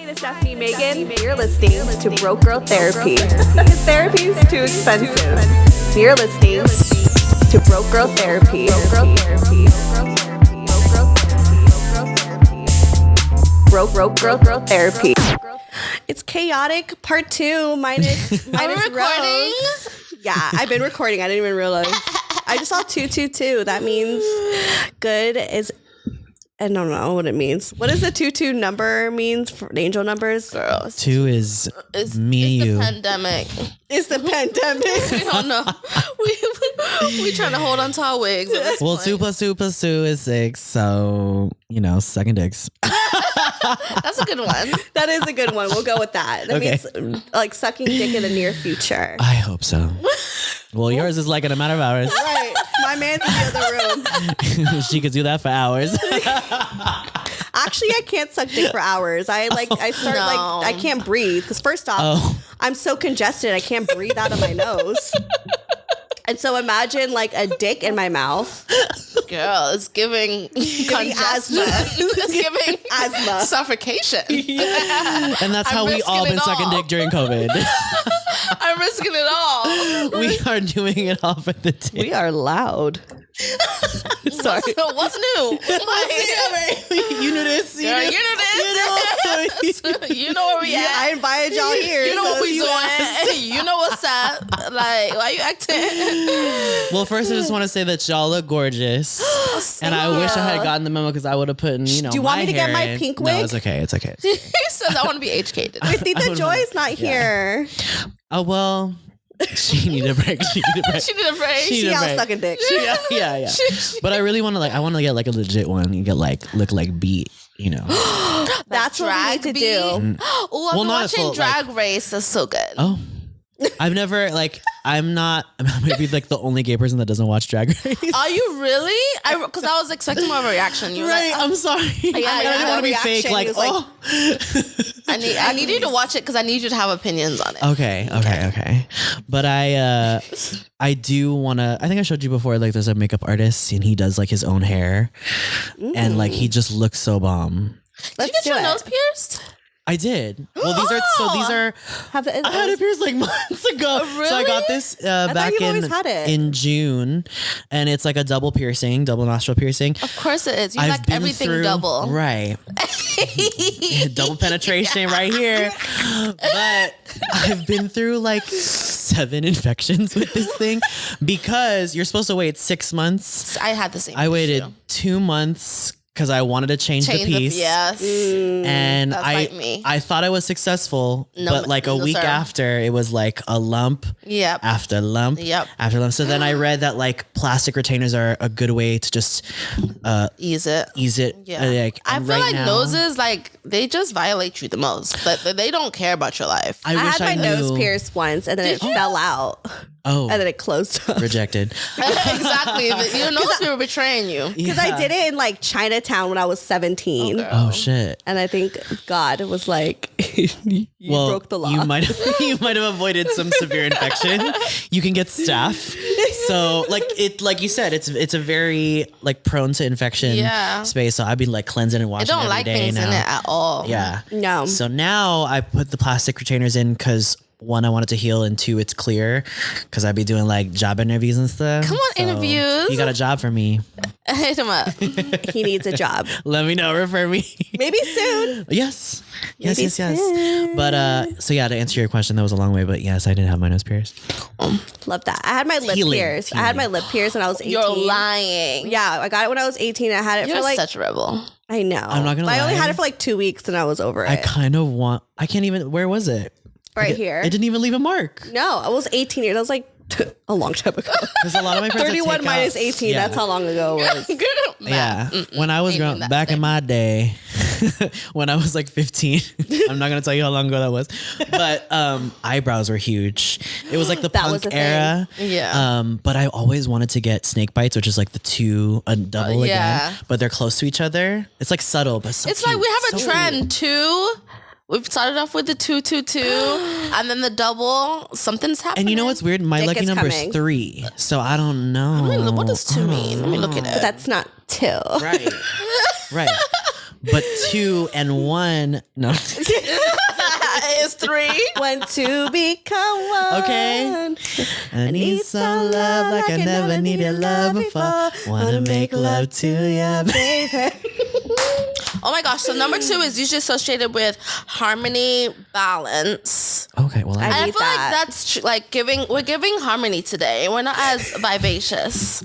name is Stefanie Maegan. You're listening to Broke Girl Therapy. Because therapy is too expensive. You're listening to Broke Girl Therapy. Broke Girl Therapy. It's chaotic part 2 minus Rose. Yeah, I've been recording. I didn't even realize. I just saw 222. That means good is. I don't know what it means. What does the 22 number means for angel numbers? Girls. 2 is me, it's you. the pandemic. It's the pandemic. We don't know. We trying to hold on to our wigs. Well, 2 plus 2 plus 2 is 6. So, sucking dicks. That's a good one. That is a good one. We'll go with that. That means like sucking dick in the near future. I hope so. Well, yours is like in a matter of hours. Right. My man's in the other room. She could do that for hours. Actually, I can't suck dick for hours. I can't breathe. Because first off, I'm so congested, I can't breathe out of my nose. And so imagine like a dick in my mouth. Girl, it's giving congestion. It's giving asthma. Suffocation. And that's how we all been sucking dick during COVID. I'm risking it all. We are doing it all for the dick. We are loud. Sorry. What's new? You knew this. Girl, you knew this. You know where we at. I invited y'all here. You know what we doing. You know what's up. Like, why you acting? Well, first I just want to say that y'all look gorgeous. And I wish I had gotten the memo because I would have put in, Do you want me to get my pink wig? No, it's okay. It's okay. He says I want to be HK today. Wait, Tita Joy's not here. Oh, well, she needed a break. She needed a break. She out sucking dick. Yeah. But I really want to I want to get like a legit one. You get look like beat, That's what we need to do. Oh, I've been watching Drag Race. That's so good. Oh. I've never I'm maybe like the only gay person that doesn't watch Drag Race. Are you really? Because I was expecting more of a reaction. You were right? like, I'm sorry. I didn't want to be fake. I need you to watch it because I need you to have opinions on it. Okay. But I do want to. I think I showed you before. Like, there's a makeup artist and he does like his own hair, and like he just looks so bomb. Did you get your nose pierced? I did. Well, these are. I had it pierced like months ago. Really? So I got this back in June, and it's like a double nostril piercing. Of course it is. You like everything double, right? Double penetration right here. But I've been through like 7 infections with this thing because you're supposed to wait 6 months. I had the same. I waited 2 months. Because I wanted to change the piece. Yes. And I thought I was successful, but like a week after, it was like a lump after lump after lump. So then I read that like plastic retainers are a good way to just ease it. Yeah. I feel like noses, like they just violate you the most. But they don't care about your life. I had my nose pierced once and then it fell out. Oh. And then it closed up. Rejected. Exactly. Your nose people betraying you. Because I did it in like Chinatown when I was 17. Oh shit. And I think God was like, you broke the law. You might have avoided some severe infection. You can get staph. So like you said, it's a very like prone to infection space. So I've been like cleansing and washing every day now. I don't like things in it at all. Yeah. No. So now I put the plastic retainers in because 1, I want it to heal, and 2, it's clear because I'd be doing like job interviews and stuff. Come on, interviews. You got a job for me. Hit him up. He needs a job. Let me know. Refer me. Maybe soon. Yes. Maybe Yes. soon. But so yeah, to answer your question, that was a long way, but yes, I did have my nose pierced. Love that. I had my lip pierced. I had my lip pierced when I was 18. You're lying. Yeah, I got it when I was 18. I had it for like such a rebel. I know. I'm not gonna lie. I only had it for like 2 weeks and I was over it. I can't even. Where was it? Right here. It didn't even leave a mark. No, I was 18 years. I was like a long time ago. Because a lot of my friends 31 minus 18. That's how long ago it was. Yeah. When I was growing back in my day, when I was like 15, I'm not going to tell you how long ago that was, but eyebrows were huge. It was like the punk era. Yeah. But I always wanted to get snake bites, which is like a double again, but they're close to each other. It's like subtle, but so it's cute. like we have a trend too. We've started off with the 222 and then the double. Something's happening. And you know what's weird? My lucky number is 3. So I don't know. What does 2 mean? Let me look at it. But that's not 2. Right. But 2 and 1, no. 3. Want to become one. Okay. I need some love like I never needed love before. Wanna make love to ya, baby. Oh my gosh. So number 2 is usually associated with harmony, balance. Okay, well, I I need feel that. like that's we're giving harmony today. We're not as vivacious.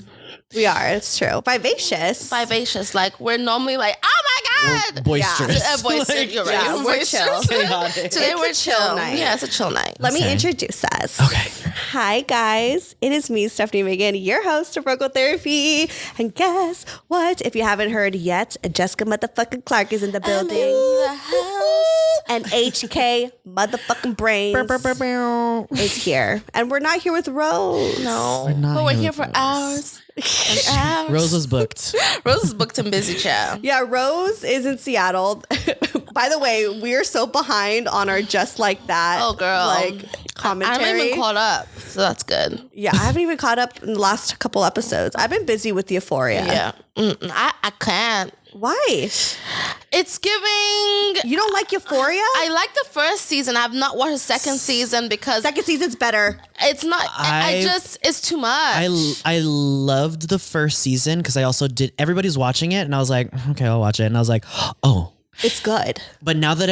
We are. It's true. Vivacious. Like we're normally like, oh my God. boisterous. Yeah, boisterous. You're right. Yeah, we're chill. Chaotic. Today It's we're a chill night. Yeah, it's a chill night. Let me Okay. introduce us. Okay. Hi, guys. It is me, Stefanie Maegan, your host of Broke Therapy. And guess what? If you haven't heard yet, Jessica motherfucking Clarke is in the building. The house. And HK motherfucking Brains is here. And we're not here with Rose. No, We're not but we're here here with for Rose. hours and hours. Rose was booked. Rose is booked and busy, child. Yeah, Rose is in Seattle. By the way, we are so behind on our Just Like That Oh, girl. like commentary. I haven't even caught up, so that's good. Yeah, I haven't even caught up in the last couple episodes. I've been busy with the Euphoria. Yeah, I can't. Why? It's giving. You don't like Euphoria? I like the first season. I've not watched the second season because Second season's better. it's not. I just it's too much. I loved the first season because I also did. Everybody's watching it, and I was like, okay, I'll watch it. And I was like, oh. It's good. But now that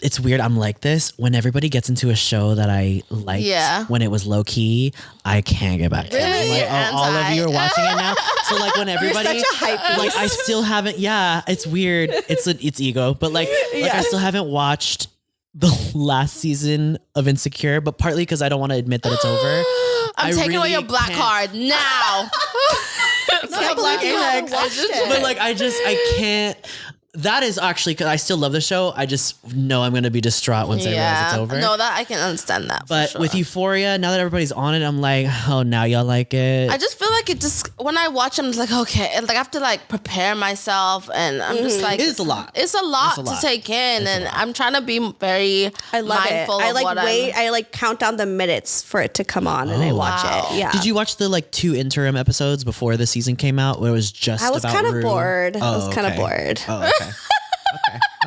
it's weird. I'm like this. When everybody gets into a show that I liked when it was low key, I can't get back to it. Really? Like, You're all of anti. you are watching it now. So like when everybody, such a hype like I still haven't. Yeah, it's weird. It's ego. But like I still haven't watched the last season of Insecure. But partly because I don't want to admit that it's over. I'm taking away your black can't- card now. Can't believe you haven't watched it. But like I can't. That is actually because I still love the show. I just know I'm going to be distraught once I realize it's over. No, that I can understand that. But for sure. with Euphoria, now that everybody's on it, I'm like, oh, now y'all like it. I just feel like it just when I watch them, it's like okay, and like I have to like prepare myself, and I'm just like It's a lot. It's a lot It's a lot. to take in, and I'm trying to be very I love it. mindful I of like what wait. I like count down the minutes for it to come on, and I watch wow. it. Yeah. Did you watch the like 2 interim episodes before the season came out where it was just I was about kind of Rue? bored. I was kind of okay. bored. Oh, okay.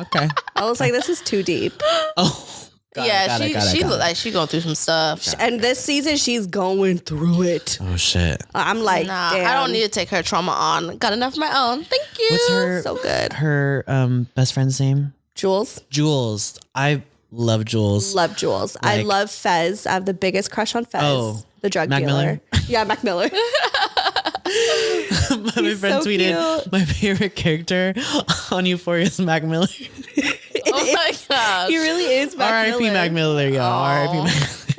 Okay. I was like, this is too deep. Oh, got yeah, it, got it. she looked like she going through some stuff. And this season, she's going through it. Oh, shit. I'm like, Nah, damn. I don't need to take her trauma on. Got enough of my own. Thank you. What's her So good. her best friend's name? Jules. Jules. I love Jules. Love Jules. I Like- love Fez. I have the biggest crush on Fez. Oh, the drug Mac dealer. Miller? Yeah, Mac Miller. My friend so tweeted cute. my favorite character on Euphoria is Mac Miller. Oh my gosh. He really is Mac R.I.P. Miller. Mac Miller. There you go. R.I.P.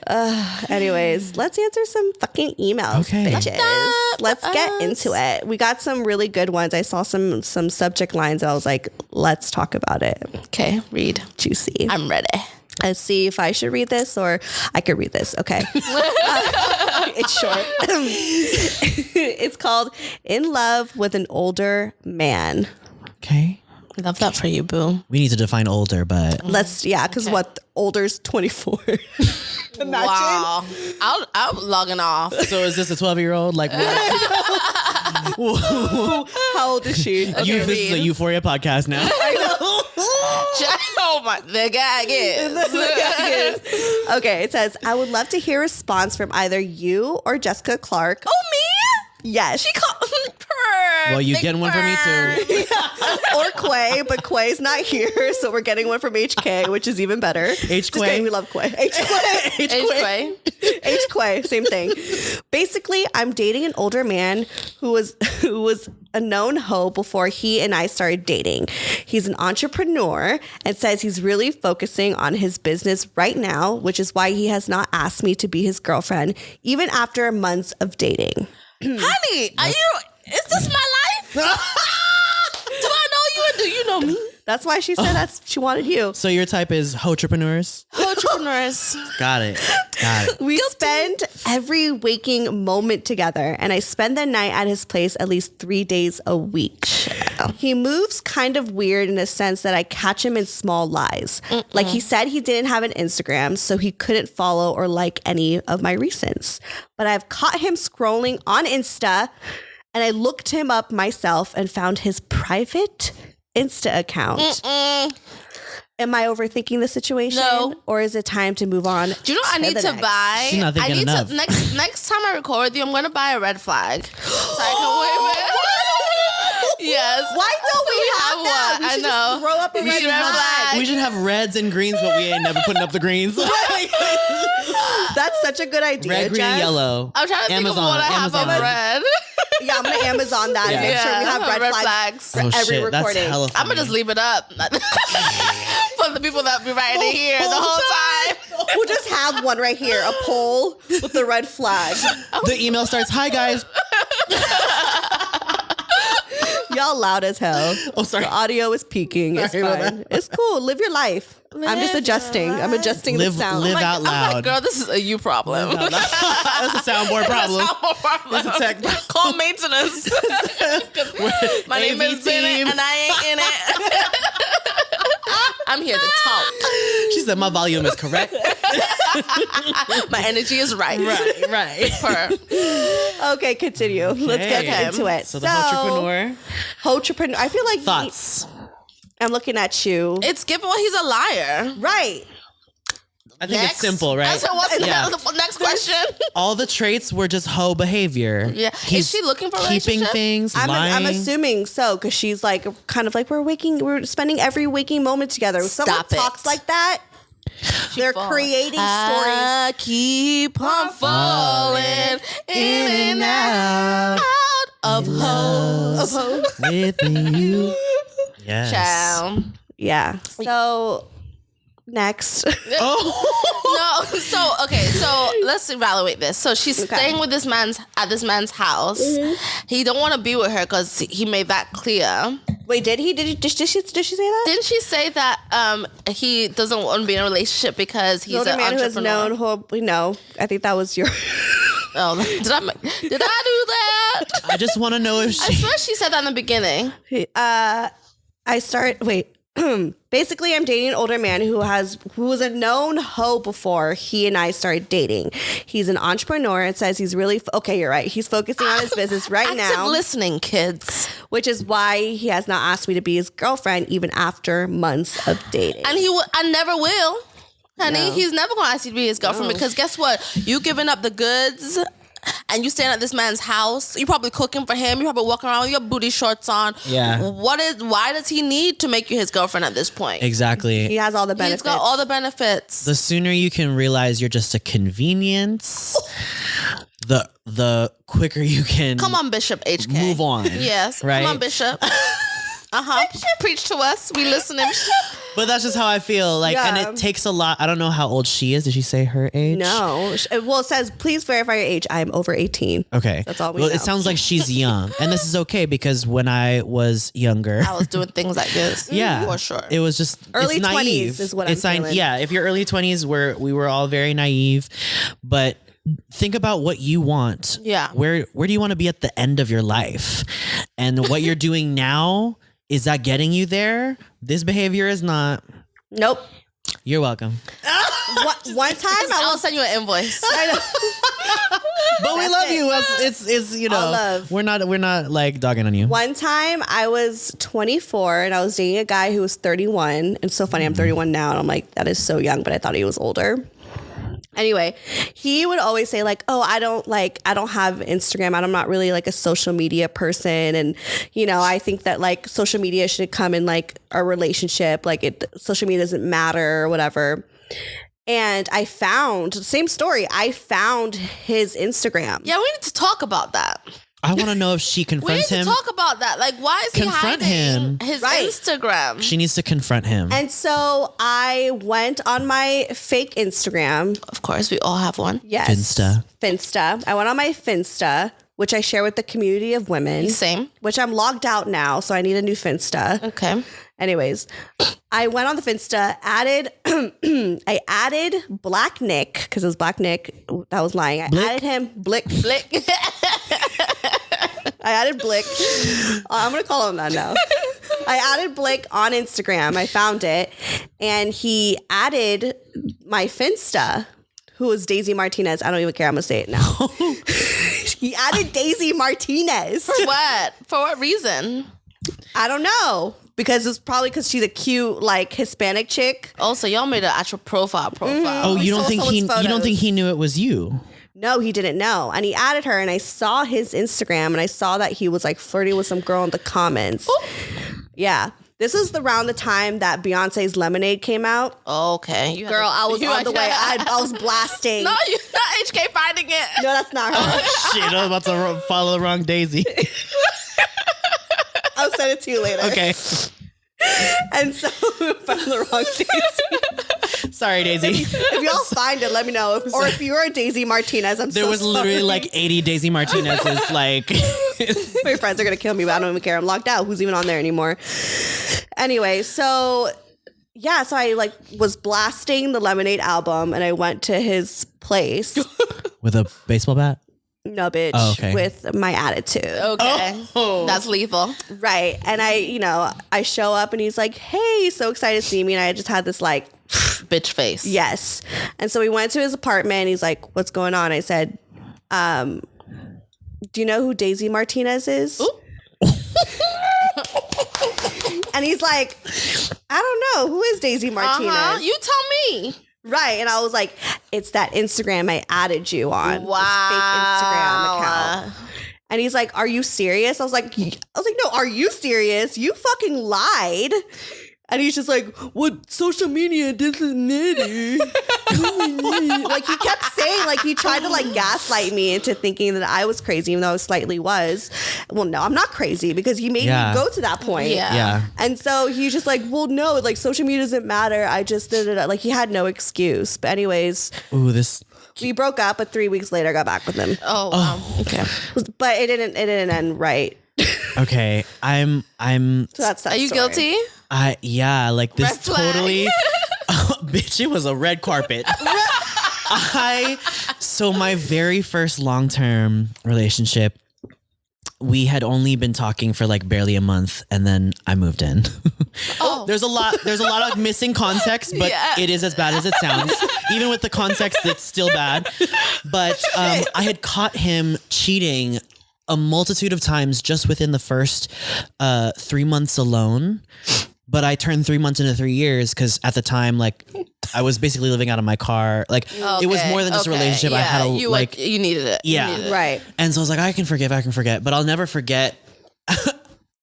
Mac Anyways, let's answer some fucking emails, Okay. bitches. Let's get into it. We got some really good ones. I saw some subject lines. I was like, let's talk about it. Okay, read. Juicy. I'm ready. Let's see if I should read this or I could read this. Okay. It's short. It's called In Love with an Older Man. Okay. Love that for you, boo. We need to define older, but Because what? Older's 24. Imagine. Wow. I'm logging off. so is this a 12-year-old? Like, what? How old is she? This is a Euphoria podcast now. Oh my, the gag is. Okay, it says, I would love to hear a response from either you or Jessica Clarke. Oh, me? Yes. She called Well, you getting one for me too. Or Quay, but Quay's not here, so we're getting one from HK, which is even better. Just Quay? kidding, we love Quay. H Quay. H Quay, same thing. Basically, I'm dating an older man who was a known hoe before he and I started dating. He's an entrepreneur and says he's really focusing on his business right now, which is why he has not asked me to be his girlfriend, even after months of dating. Honey, is this my life? Do I know you or do you know me? That's why she said she wanted you. So your type is entrepreneurs? Entrepreneurs. Got it. We spend every waking moment together, and I spend the night at his place at least 3 days a week. He moves kind of weird in a sense that I catch him in small lies. Like he said he didn't have an Instagram, so he couldn't follow or like any of my recents. But I've caught him scrolling on Insta, and I looked him up myself and found his private Insta account. am I overthinking the situation? No. Or is it time to move on? Do you know what I need to buy? She's not thinking I need enough. to next time I record with you, I'm gonna buy a red flag. So I can wave it. Yes. Why don't we have that? We I should know. just throw up a red flag. We should have reds and greens, but we ain't never putting up the greens. That's such a good idea. Red, green, and yellow. I'm trying to think of what I have on red. Yeah, I'm gonna Amazon that and make sure we have red flags for every recording. That's hella funny. I'm gonna just leave it up for the people that be writing it here the whole time. We'll just have one right here, a poll with the red flag. The email starts, "Hi guys." Y'all loud as hell. Oh, sorry. The audio is peaking. It's fine. It's cool. Live your life. I'm just adjusting. I'm adjusting the sound. Live out I'm like, loud. girl, this is a you problem. That's a soundboard problem. That's a tech problem. Call maintenance. My name is Bennett and I ain't in it. I'm here to talk. She said my volume is correct. My energy is right. Right. Per. Okay, continue. Let's get into it. So the entrepreneur. I feel like Thoughts. I'm looking at you. It's given. Well, he's a liar. Right. I think it's simple, right? I said, what's the next question? All the traits were just hoe behavior. Yeah. Is she looking for a keeping relationship? things, I'm lying. assuming so, because she's like, kind of like, we're spending every waking moment together. If someone Stop it. talks like that, they're creating stories. I keep on falling in and out of hoes. with you. Yes. Child. Yeah. So next. Oh. No, so let's evaluate this. So she's staying with this man's house. Mm-hmm. He don't want to be with her because he made that clear. Wait, did she say that? Didn't she say that he doesn't want to be in a relationship because he's Older an man who has entrepreneur? known no, I think that was your Oh, did I do that? I just want to know if I she. swear she said that in the beginning. Basically, I'm dating an older man who was a known hoe before he and I started dating. He's an entrepreneur. It says he's really okay. You're right. He's focusing on his business right Active now, listening, kids. which is why he has not asked me to be his girlfriend even after months of dating. And I never will. Honey, No. he's never gonna ask you to be his girlfriend because guess what? You giving up the goods and you staying at this man's house. You probably cooking for him. You probably walking around with your booty shorts on. Yeah. Why does he need to make you his girlfriend at this point? Exactly. He has all the benefits. He's got all the benefits. The sooner you can realize you're just a convenience, the quicker you can Come on, Bishop HK. move on. Yes. Right? Come on, Bishop. Preach to us. We listening. But that's just how I feel. Like, Yeah. and it takes a lot. I don't know how old she is. Did she say her age? No. Well, it says, please verify your age. I'm over 18. Okay. That's all we Well, know. it sounds like she's young. And this is okay because when I was younger, I was doing things like this. yeah, For sure. it was just Early it's naive. 20s is what I'm it's feeling. Yeah, if you're early 20s, we were all very naive, but think about what you want. Yeah. Where do you want to be at the end of your life? And what you're doing now, is that getting you there? This behavior is not. Nope. You're welcome. One time I'll send you an invoice. But we love you. It's you know, All love. we're not like dogging on you. One time I was 24 and I was dating a guy who was 31. It's so funny. I'm 31 now and I'm like, that is so young, but I thought he was older. Anyway, he would always say like, oh, I don't have Instagram. I'm not really like a social media person. And, you know, I think that like social media should come in like a relationship. Like social media doesn't matter or whatever. And I found his Instagram. Yeah, we need to talk about that. I want to know if she We need confronts to him. talk about that. Like, why is he Confront hiding him. his Right. Instagram? She needs to confront him. And so I went on my fake Instagram. Of course, we all have one. Yes. Finsta. I went on my Finsta, which I share with the community of women. Same. Which I'm logged out now, so I need a new Finsta. Okay. Anyways, I went on the Finsta, I added Black Nick, because it was Black Nick. That was lying. I added him. Blick. I added Blick. I'm going to call him that now. I added Blick on Instagram. I found it. And he added my Finsta, who was Daisy Martinez. I don't even care. I'm going to say it now. He added Daisy Martinez. For what? For what reason? I don't know. because it's probably because she's a cute like Hispanic chick. Oh, so y'all made an actual profile. Oh, you don't think he knew it was you? No, he didn't know. And he added her, and I saw his Instagram, and I saw that he was like flirting with some girl in the comments. Ooh. Yeah. This was around the time that Beyonce's Lemonade came out. Okay. Girl, I was on the way. I was blasting. No, you're not HK finding it. No, that's not her. Shit, I was about to follow the wrong Daisy. I'll send it to you later. Okay. And so we found the wrong Daisy. Sorry, Daisy. If y'all find it, let me know. Or if you're a Daisy Martinez, There was literally like 80 Daisy Martinez's. Like, my friends are gonna kill me, but I don't even care. I'm locked out. Who's even on there anymore? Anyway, so yeah, so I like was blasting the Lemonade album, and I went to his place with a baseball bat. No, bitch. Oh, okay. With my attitude. Okay. Oh. That's lethal. Right. And I show up and he's like, hey, so excited to see me. And I just had this like bitch face. Yes. And so we went to his apartment. He's like, what's going on? I said, do you know who Daisy Martinez is? And he's like, I don't know. Who is Daisy Martinez? You tell me. Right. And I was like, it's that Instagram I added you on. Wow. This fake Instagram account. And he's like, are you serious? I was like, no, are you serious? You fucking lied. And he's just like, what social media doesn't matter. Like he kept saying, like he tried to like gaslight me into thinking that I was crazy, even though I slightly was. Well, no, I'm not crazy because he made me go to that point. Yeah. And so he's just like, well, no, like social media doesn't matter. I just did it. Like he had no excuse. But anyways, we broke up, but 3 weeks later I got back with him. Oh, wow. Okay. But it didn't end right. Okay. I'm So that's that Are you story. guilty? Yeah, like this Red flag. totally bitch, it was a red carpet. So my very first long-term relationship, we had only been talking for like barely a month, and then I moved in. There's a lot of missing context, but it is as bad as it sounds. Even with the context, it's still bad. But I had caught him cheating a multitude of times just within the first 3 months alone. But I turned 3 months into 3 years because at the time, like, I was basically living out of my car. Like, it was more than just a relationship. Yeah. I had you needed it. Yeah. You needed it. Right. And so I was like, I can forget. But I'll never forget.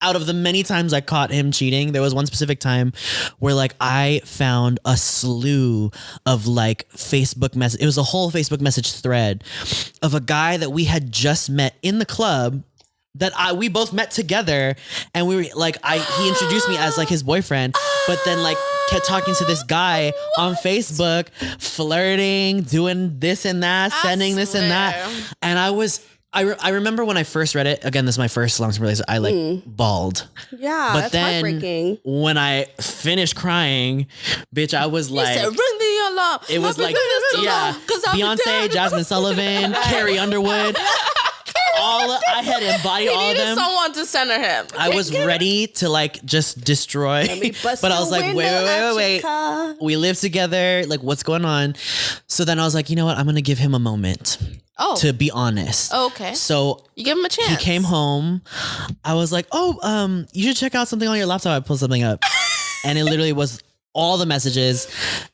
Out of the many times I caught him cheating, there was one specific time where like I found a slew of like Facebook message. It was a whole Facebook message thread of a guy that we had just met in the club that we both met together, and we were like, he introduced me as like his boyfriend, but then like kept talking to this guy on Facebook, flirting, doing this and that, sending this and that. And I remember when I first read it, again, this is my first long-term relationship, I like bawled. Yeah, but that's then heartbreaking. When I finished crying, bitch, I was like, ring the alarm. it was like, Beyonce, Jasmine Sullivan, Carrie Underwood. I had embodied all of them. Someone to center him. I was ready to like just destroy, but I was like, wait. We live together. Like, what's going on? So then I was like, you know what? I'm gonna give him a moment. To be honest. Okay. So you give him a chance. He came home. I was like, you should check out something on your laptop. I pulled something up, and it literally was all the messages,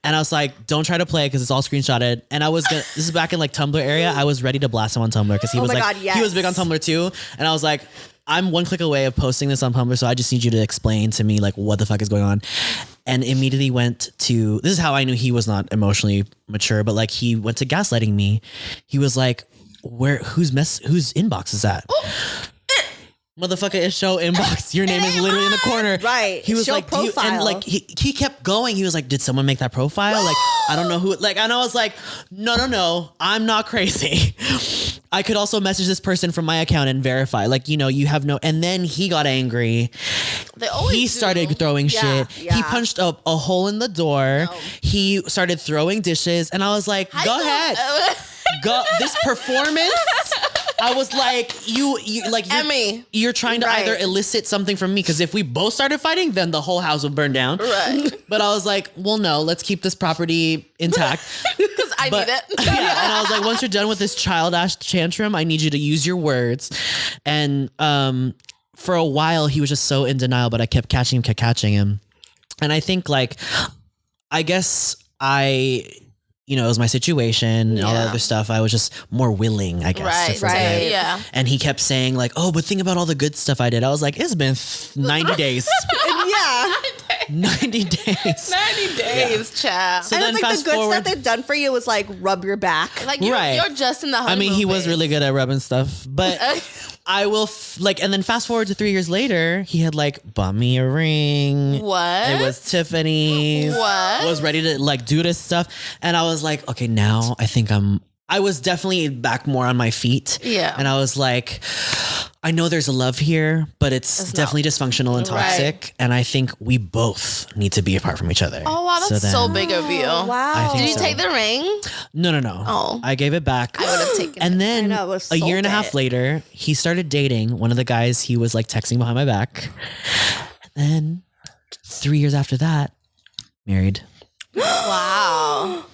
and I was like, don't try to play it because it's all screenshotted. And I was gonna, this is back in like Tumblr area, I was ready to blast him on Tumblr because he was like, he was big on Tumblr too. And I was like, I'm one click away of posting this on Tumblr, so I just need you to explain to me like what the fuck is going on. And immediately went to, this is how I knew he was not emotionally mature, but like he went to gaslighting me. He was like, whose inbox is that? Motherfucker, it show inbox. Your name is literally in the corner. Right. He was show like, profile. and like he kept going. He was like, did someone make that profile? Like, I don't know who. Like, and I was like, no, I'm not crazy. I could also message this person from my account and verify. Like, you have no. And then he got angry. He started throwing shit. Yeah. He punched up a hole in the door. No. He started throwing dishes, and I was like, go ahead. Go this performance. I was like, you're trying to either elicit something from me, because if we both started fighting, then the whole house would burn down. Right. But I was like, well, no, let's keep this property intact. Because I need it. Yeah. And I was like, once you're done with this child-ass tantrum, I need you to use your words. And for a while he was just so in denial, but I kept catching him. And I think like, I guess you know, it was my situation and all that other stuff. I was just more willing, I guess. To forgive. Yeah. And he kept saying like, oh, but think about all the good stuff I did. I was like, it's been 90 days. 90 days. 90 days, child. So and then it's like the good stuff they've done for you was like rub your back. Like you're just in the honeymoon I mean, he was phase. really good at rubbing stuff, but I will and then fast forward to 3 years later, he had like bought me a ring. What? It was Tiffany's. What? Was ready to like do this stuff. And I was like, okay, now I think I was definitely back more on my feet. Yeah. And I was like, I know there's a love here, but it's definitely dysfunctional and toxic. Right. And I think we both need to be apart from each other. Oh, wow. That's so big of you. Wow. Did you take the ring? No. Oh. I gave it back. I would have taken it. And then a year and a half later, he started dating one of the guys he was like texting behind my back. And then 3 years after that, married. Wow.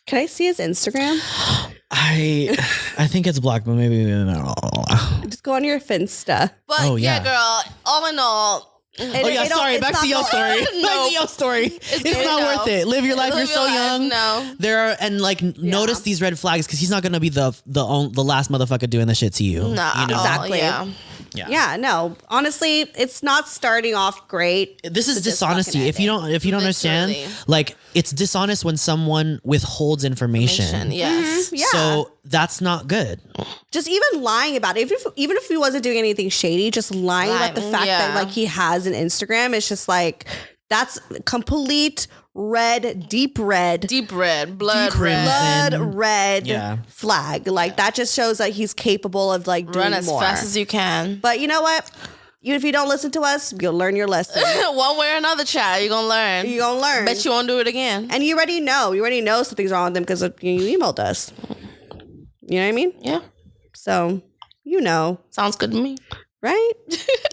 Can I see his Instagram? I think it's blocked, but maybe no. Just go on your Finsta. But yeah, girl, all in all. Back to your story. Back to your story. It's not worth it. Live your life. You're so young. No. There are notice these red flags because he's not gonna be the last motherfucker doing the shit to you. No, you know? Exactly. Yeah, no. Honestly, it's not starting off great. This is dishonesty. If you don't understand, like it's dishonest when someone withholds information. Yes. Mm-hmm. Yeah. So that's not good. Just even lying about it. Even if he wasn't doing anything shady, just lying about the fact that like he has an Instagram, it's just like that's complete deep red, blood red flag. Like that just shows that he's capable of like doing run as more. fast as you can. But you know what? Even if you don't listen to us, you'll learn your lesson. One way or another, child, you're gonna learn. You're gonna learn. Bet you won't do it again. And you already know. You already know something's wrong with them because you emailed us. You know what I mean? Yeah. So you know. Sounds good to me. Right?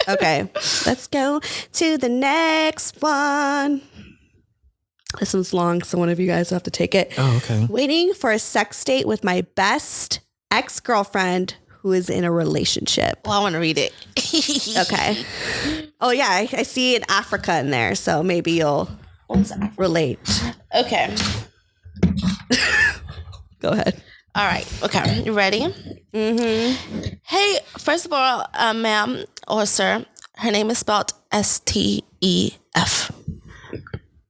Okay. Let's go to the next one. This one's long, so one of you guys will have to take it. Oh, okay. Waiting for a sex date with my best ex-girlfriend who is in a relationship. Well, I want to read it. Okay. Oh, yeah. I see an Africa in there, so maybe you'll relate. Okay. Go ahead. All right. Okay. You ready? Mm-hmm. Hey, first of all, ma'am or sir, her name is spelled Stef.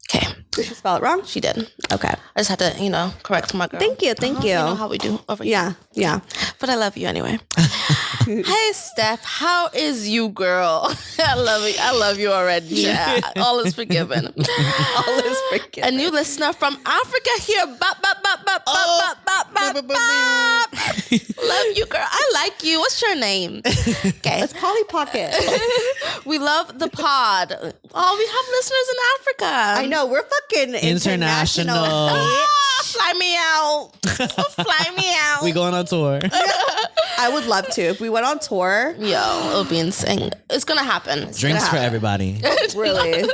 Okay. Did she spell it wrong? She did. Okay. I just had to, correct my girl. Thank you. You know how we do over here. Yeah. But I love you anyway. Hey, Steph, how is you, girl? I love you already. Yeah. All is forgiven. All is forgiven. A new listener from Africa here. Bop, bop, bop, bop, bop, bop, bop, bop, bop. Love you, girl. I like you. What's your name? Okay. It's Polly Pocket. We love the pod. Oh, we have listeners in Africa. I know. We're fucking international. Fly me out. Fly me out. We going on tour. I would love to. If we went on tour. Yo, it'll be insane. It's going to happen. Drinks for everybody. Really.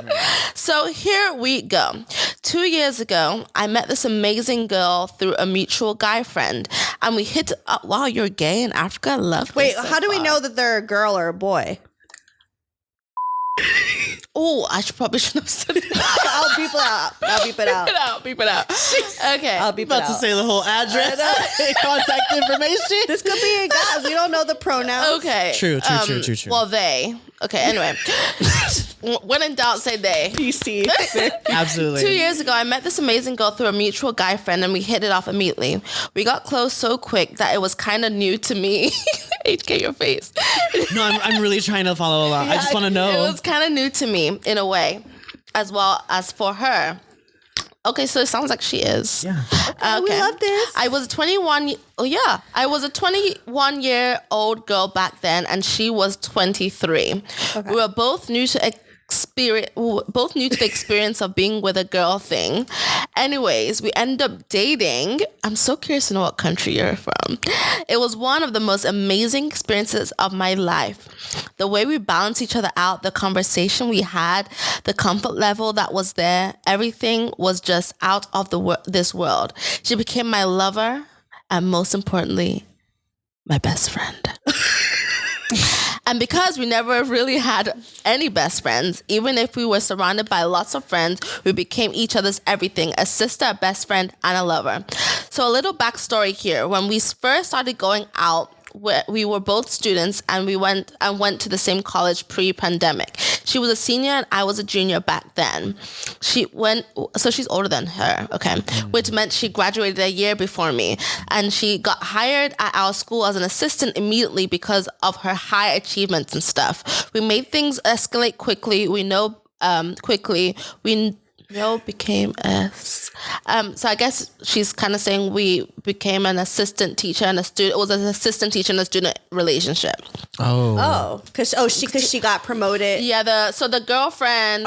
So here we go. 2 years ago, I met this amazing girl through a mutual guy friend. And we hit up. Wow, you're gay in Africa? Love Wait, this so how do we far. know that they're a girl or a boy? Oh, probably shouldn't have said it. I'll beep it out. Beep it out. Okay. I'll beep it out. About to say the whole address, contact information. This could be a guy. We don't know the pronouns. Okay. True. Well, they. Okay, anyway. When in doubt, say they. PC. Absolutely. 2 years ago, I met this amazing girl through a mutual guy friend and we hit it off immediately. We got close so quick that it was kind of new to me. HK, your face. No, I'm really trying to follow along. I just want to know. It was kind of new to me in a way, as well as for her. Okay, so it sounds like she is. Yeah. Okay. We love this. I was 21. Oh yeah, I was a 21-year-old girl back then, and she was 23. Okay. We were both new to the experience of being with a girl thing. Anyways, we ended up dating. I'm so curious to know what country you're from. It was one of the most amazing experiences of my life. The way we balanced each other out, the conversation we had, the comfort level that was there, everything was just out of this world. She became my lover and most importantly, my best friend. And because we never really had any best friends, even if we were surrounded by lots of friends, we became each other's everything, a sister, a best friend, and a lover. So a little backstory here. When we first started going out, we were both students, and we went to the same college pre-pandemic. She was a senior and I was a junior back then. She's older than her, okay, which meant she graduated a year before me, and she got hired at our school as an assistant immediately because of her high achievements and stuff. We made things escalate quickly. Became so I guess she's kind of saying we became an assistant teacher and a student. It was an assistant teacher and a student relationship. Because she got promoted. Yeah, the girlfriend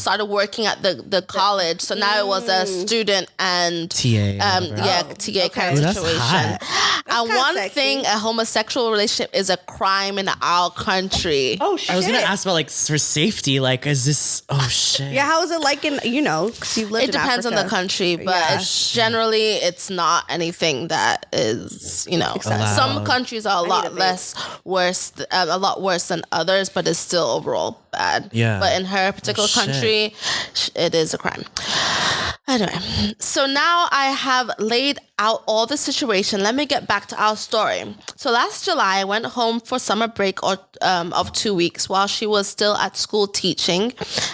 started working at the college, so now it was a student and TA. TA kind of situation. And one thing, a homosexual relationship is a crime in our country. Oh shit! I was gonna ask about for safety. Is this? Oh shit! Yeah, how is it in? Because you live. It depends on the country, but generally it's not anything that is some countries are a lot worse than others, but it's still overall bad. Yeah. But in her particular country, it is a crime. Anyway, so now I have laid out all the situation. Let me get back to our story. So last July, I went home for summer break of 2 weeks while she was still at school teaching.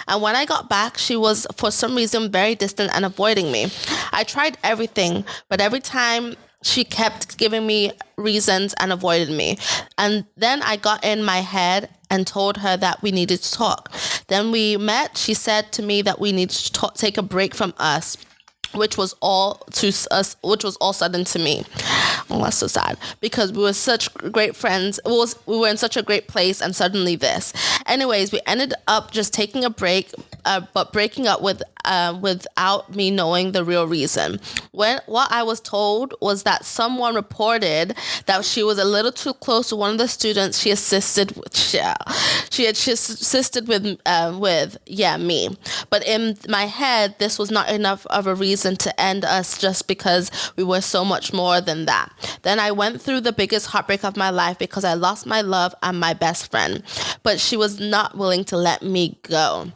And when I got back, she was, for some reason, very distant and avoiding me. I tried everything, but every time she kept giving me reasons and avoided me. And then I got in my head and told her that we needed to talk. Then we met. She said to me that we needed to take a break from us, which was all sudden to me. Oh, that's so sad, because we were such great friends. We were in such a great place, and suddenly this. Anyways, we ended up just taking a break, but breaking up without me knowing the real reason. What I was told was that someone reported that she was a little too close to one of the students she assisted with. She assisted with me. But in my head, this was not enough of a reason to end us just because we were so much more than that. Then I went through the biggest heartbreak of my life because I lost my love and my best friend, but she was not willing to let me go.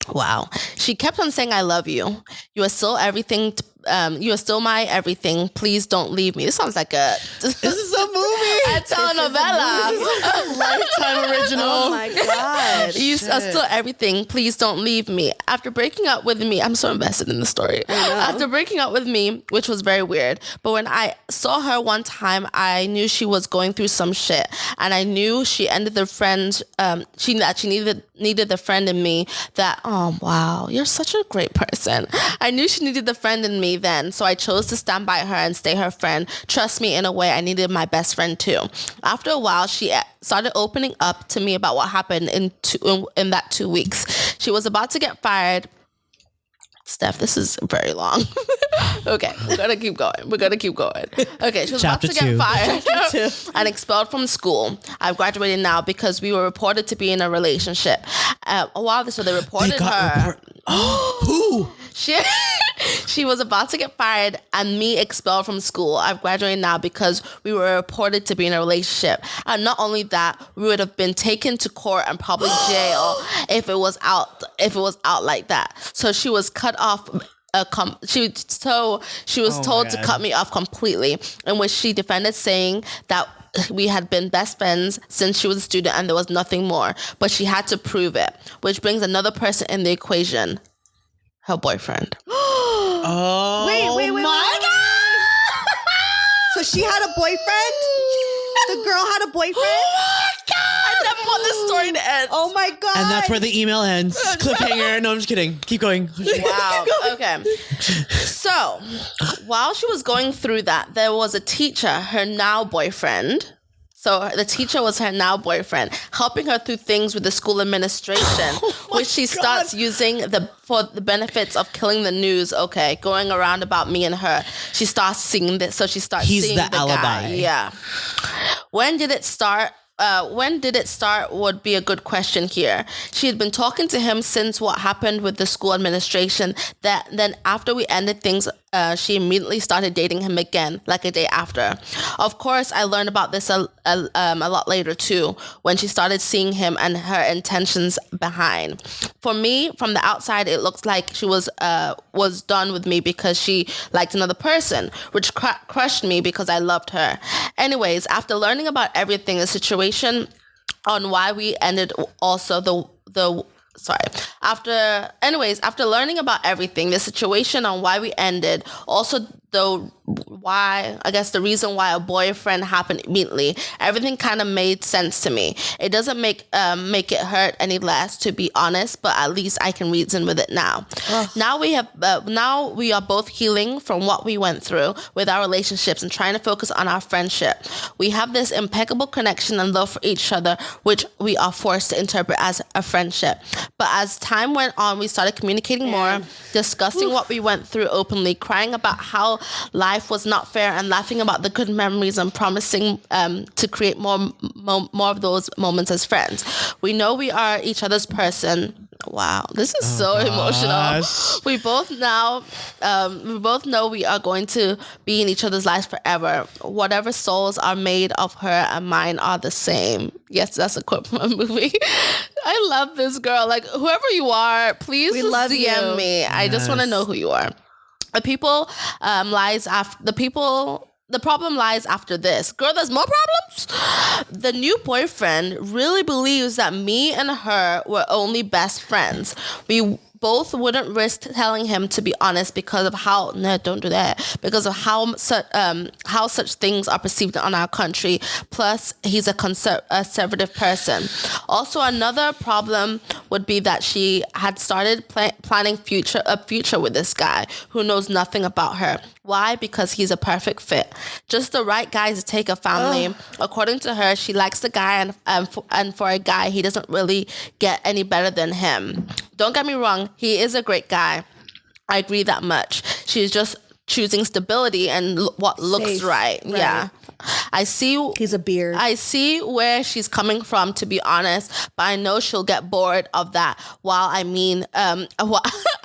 Wow. She kept on saying, I love you. You are still everything. You are still my everything. Please don't leave me. This sounds like this is a movie. A telenovela. This is a Lifetime original. Oh my God. You are still everything. Please don't leave me. After breaking up with me, I'm so invested in the story. After breaking up with me, which was very weird, but when I saw her one time, I knew she was going through some shit, and I knew she ended the friend. She needed the friend in me. Oh wow, you're such a great person. I knew she needed the friend in me then, so I chose to stand by her and stay her friend. Trust me, in a way, I needed my best friend too. After a while, she started opening up to me about what happened in that 2 weeks. She was about to get fired. Steph, this is very long. Okay, we're gonna keep going. Okay, she was about to get fired and expelled from school. I've graduated now because we were reported to be in a relationship. So they reported her. Who? She was about to get fired and me expelled from school. I've graduated now because we were reported to be in a relationship. And not only that, we would have been taken to court and probably jail if it was out like that. So she was cut off. She was told to cut me off completely, in which she defended, saying that we had been best friends since she was a student and there was nothing more, but she had to prove it, which brings another person in the equation, her boyfriend. Oh, wait, my God! So she had a boyfriend? The girl had a boyfriend? Oh my God! I never want this story to end. Oh my God! And that's where the email ends. Cliffhanger. No, I'm just kidding. Keep going. Wow. Okay. So, while she was going through that, there was a teacher, her now boyfriend. So the teacher was her now boyfriend, helping her through things with the school administration, which she starts using for the benefits of killing the news. Okay, going around about me and her. She starts seeing this, so she starts seeing the alibi. Guy. Yeah. When did it start? when did it start would be a good question here. She had been talking to him since what happened with the school administration. Then after we ended things, she immediately started dating him again, like a day after. Of course, I learned about this a lot later too, when she started seeing him and her intentions behind. For me, from the outside, it looks like she was done with me because she liked another person, which crushed me because I loved her. Anyways, after learning about everything, the situation on why we ended, also after learning about everything, the situation on why we ended, also the reason why a boyfriend happened immediately, everything kind of made sense to me. It doesn't make it hurt any less, to be honest, but at least I can reason with it now. Now we are both healing from what we went through with our relationships and trying to focus on our friendship. We have this impeccable connection and love for each other, which we are forced to interpret as a friendship. But as time went on, we started communicating more, discussing what we went through openly, crying about how life was not fair, and laughing about the good memories, and promising to create more of those moments as friends. We know we are each other's person. Wow, this is emotional. We both know we are going to be in each other's lives forever. Whatever souls are made of her and mine are the same. Yes, that's a quote from a movie. I love this girl. Like, whoever you are, please DM me. Yes. I just want to know who you are. The problem lies after this. Girl, there's more problems? The new boyfriend really believes that me and her were only best friends. We both wouldn't risk telling him, to be honest, because of how such things are perceived in our country. Plus, he's a conservative person. Also, another problem would be that she had started planning a future with this guy who knows nothing about her. Why? Because he's a perfect fit. Just the right guy to take a family. According to her, she likes the guy, and for a guy, he doesn't really get any better than him. Don't get me wrong, he is a great guy. I agree that much. She's just choosing stability and what looks right. Yeah. I see. He's a beard. I see where she's coming from, to be honest, but I know she'll get bored of that.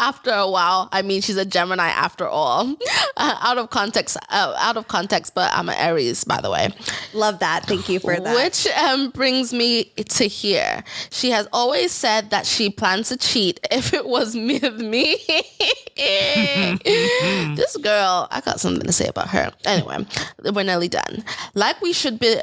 After a while, she's a Gemini after all. Out of context, but I'm an Aries, by the way. Love that. Thank you for that. Which brings me to here. She has always said that she plans to cheat if it was with me. This girl, I got something to say about her. Anyway, we're nearly done. Like we should be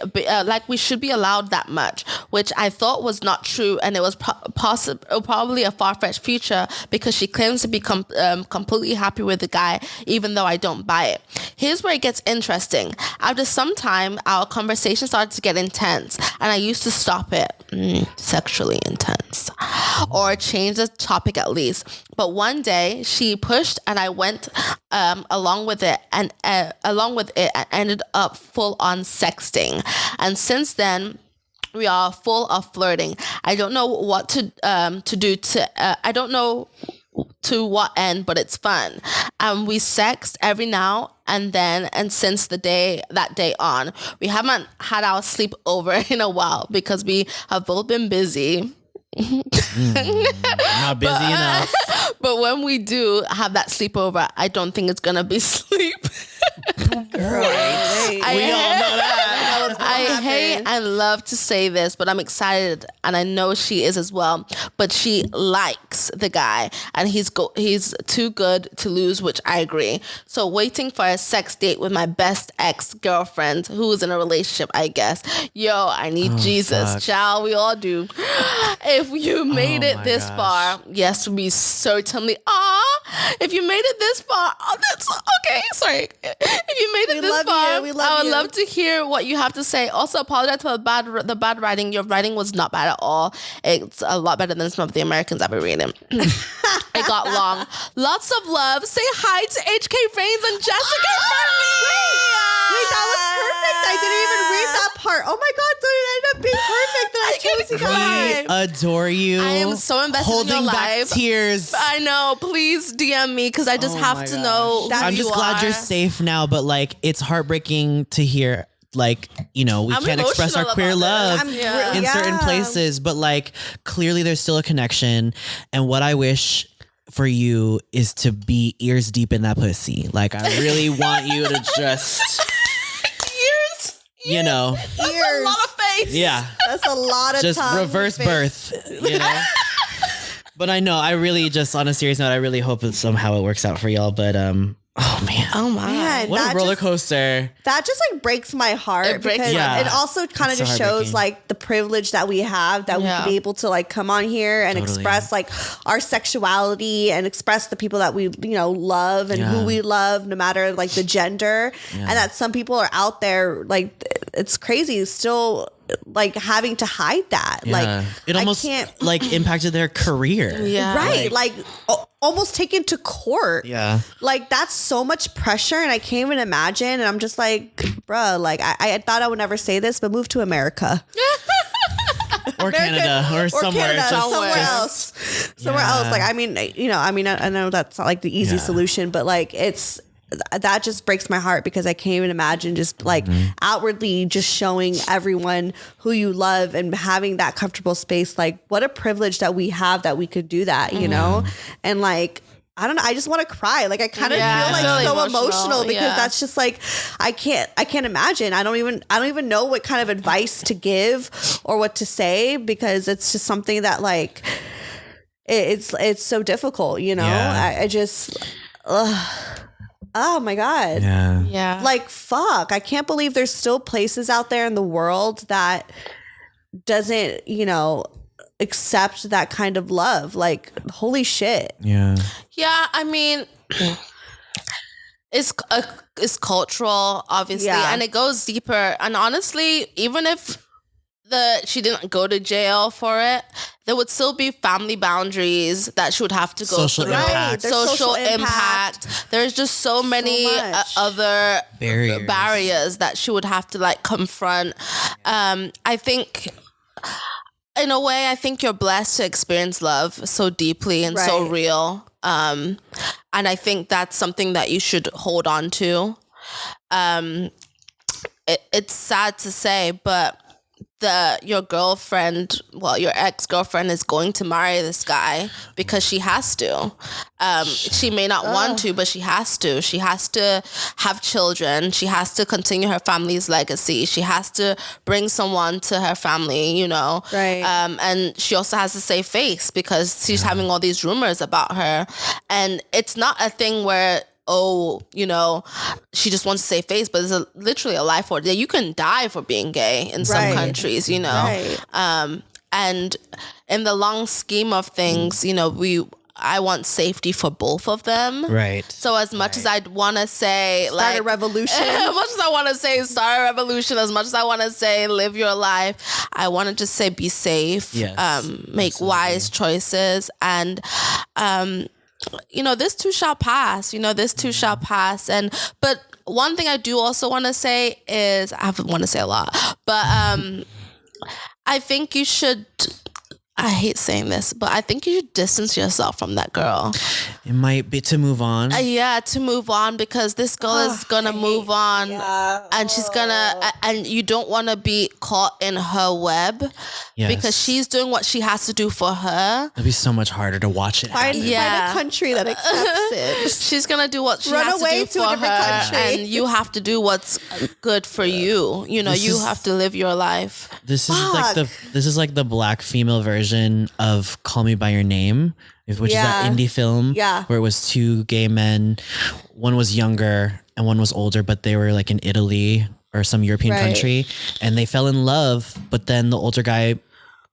allowed that much, which I thought was not true, and it was probably a far-fetched future because she claims to be completely happy with the guy, even though I don't buy it. Here's where it gets interesting. After some time, our conversation started to get intense, and I used to stop it. Sexually intense, or change the topic at least. But one day she pushed, and I went along with it, and ended up full on sexting. And since then, we are full of flirting. I don't know what to do I don't know to what end, but it's fun. We sext every now and then, and since that day on, we haven't had our sleepover in a while because we have both been busy. Not busy enough. But when we do have that sleepover, I don't think it's gonna be sleep. Right. We all know that. I hate and love to say this, but I'm excited, and I know she is as well. But she likes the guy, and he's too good to lose, which I agree. So waiting for a sex date with my best ex-girlfriend, who is in a relationship, I guess. Yo, I need Jesus. Fuck. Child, we all do. If you made it this far, yes, we certainly are. If you made it this far, that's okay. Sorry. If you made it this far, I would love to hear what you have to say. Also, apologize for the bad writing. Your writing was not bad at all. It's a lot better than some of the Americans I've been reading. It got long. Lots of love. Say hi to HK Reigns and Jessica for me. Wait, that was perfect. I didn't even read that part. Oh my God, so it ended up being perfect that I chose you guys. We adore you. I am so invested in your life. Holding back tears. I know. Please DM me because I just have to know. I'm just glad you're safe now, but like it's heartbreaking to hear like, you know, we I'm can't express our emotional queer about love this. in certain places, but like clearly there's still a connection. And what I wish for you is to be ears deep in that pussy. Like I really want you to just you know, That's a lot of face. yeah, That's a lot of just tongue, reverse face. birth, you know. But I know, I really just on a serious note, I really hope that somehow it works out for y'all. But oh man, Oh my. Man, what a that roller just- coaster. That just like breaks my heart It breaks because my heart. it also kind of It's so just shows heartbreaking. like the privilege that we have that we can be able to like come on here and Totally. express like our sexuality and express the people that we, you know, love and who we love no matter like the gender. And that some people are out there like it's crazy still like having to hide that. Like it almost I can't like impacted their career. Yeah. right like almost taken to court. Yeah. Like that's so much pressure and I can't even imagine. And I'm just like, bruh, like I thought I would never say this, but move to America. Or Canada or somewhere. Canada, just- somewhere just- else. Somewhere Yeah. else. Like, I mean, you know, I know that's not like the easy solution, but like that just breaks my heart because I can't even imagine just like outwardly just showing everyone who you love and having that comfortable space. Like what a privilege that we have that we could do that, you know? And like, I don't know. I just want to cry. Like I kind of Yeah, feel like really so emotional, emotional because yeah. that's just like I can't imagine. I don't even know what kind of advice to give or what to say because it's just something that like it's so difficult, you know. Yeah. I just oh my god. Yeah. Yeah. Like fuck. I can't believe there's still places out there in the world that doesn't, you know, accept that kind of love. Like holy shit. Yeah. Yeah, I mean, it's cultural, obviously, Yeah. and it goes deeper. And honestly, even if she didn't go to jail for it, there would still be family boundaries that she would have to go Social through. impact. There's Social social impact. There's just so many much. other Barriers. that she would have to like confront. I think. In a way, I think you're blessed to experience love so deeply and so Right. real. And I think that's something that you should hold on to. It's sad to say, but your girlfriend, well, your ex-girlfriend is going to marry this guy because she has to. She may not want to, but she has to. She has to have children. She has to continue her family's legacy. She has to bring someone to her family, you know. Right. And she also has to save face because she's having all these rumors about her. And it's not a thing where, oh, you know, she just wants to save face, but it's literally a life or death. You can die for being gay in some Right. countries, you know. Right. And in the long scheme of things, you know, I want safety for both of them. Right. So as much as I'd want to say, Start like, a revolution. as much as I want to say start a revolution, as much as I want to say live your life, I want to just say be safe, Yes, make wise choices, and you know, this too shall pass. You know, this too shall pass. But one thing I do also want to say is, I want to say a lot, but I think you should. I hate saying this, but I think you should distance yourself from that girl. It might be to move on. Yeah, to move on, because this girl is gonna move on, and she's gonna, and you don't want to be caught in her web, Yes. because she's doing what she has to do for her. It'd be so much harder to watch it happen. Find a country that accepts it. She's gonna do what she Run has away to do to a for different her, country. and you have to do what's good for you. You know, This you is- have to live your life. This is like the black female version of Call Me by Your Name, which is that indie film where it was two gay men. One was younger and one was older, but they were like in Italy or some European country, and they fell in love, but then the older guy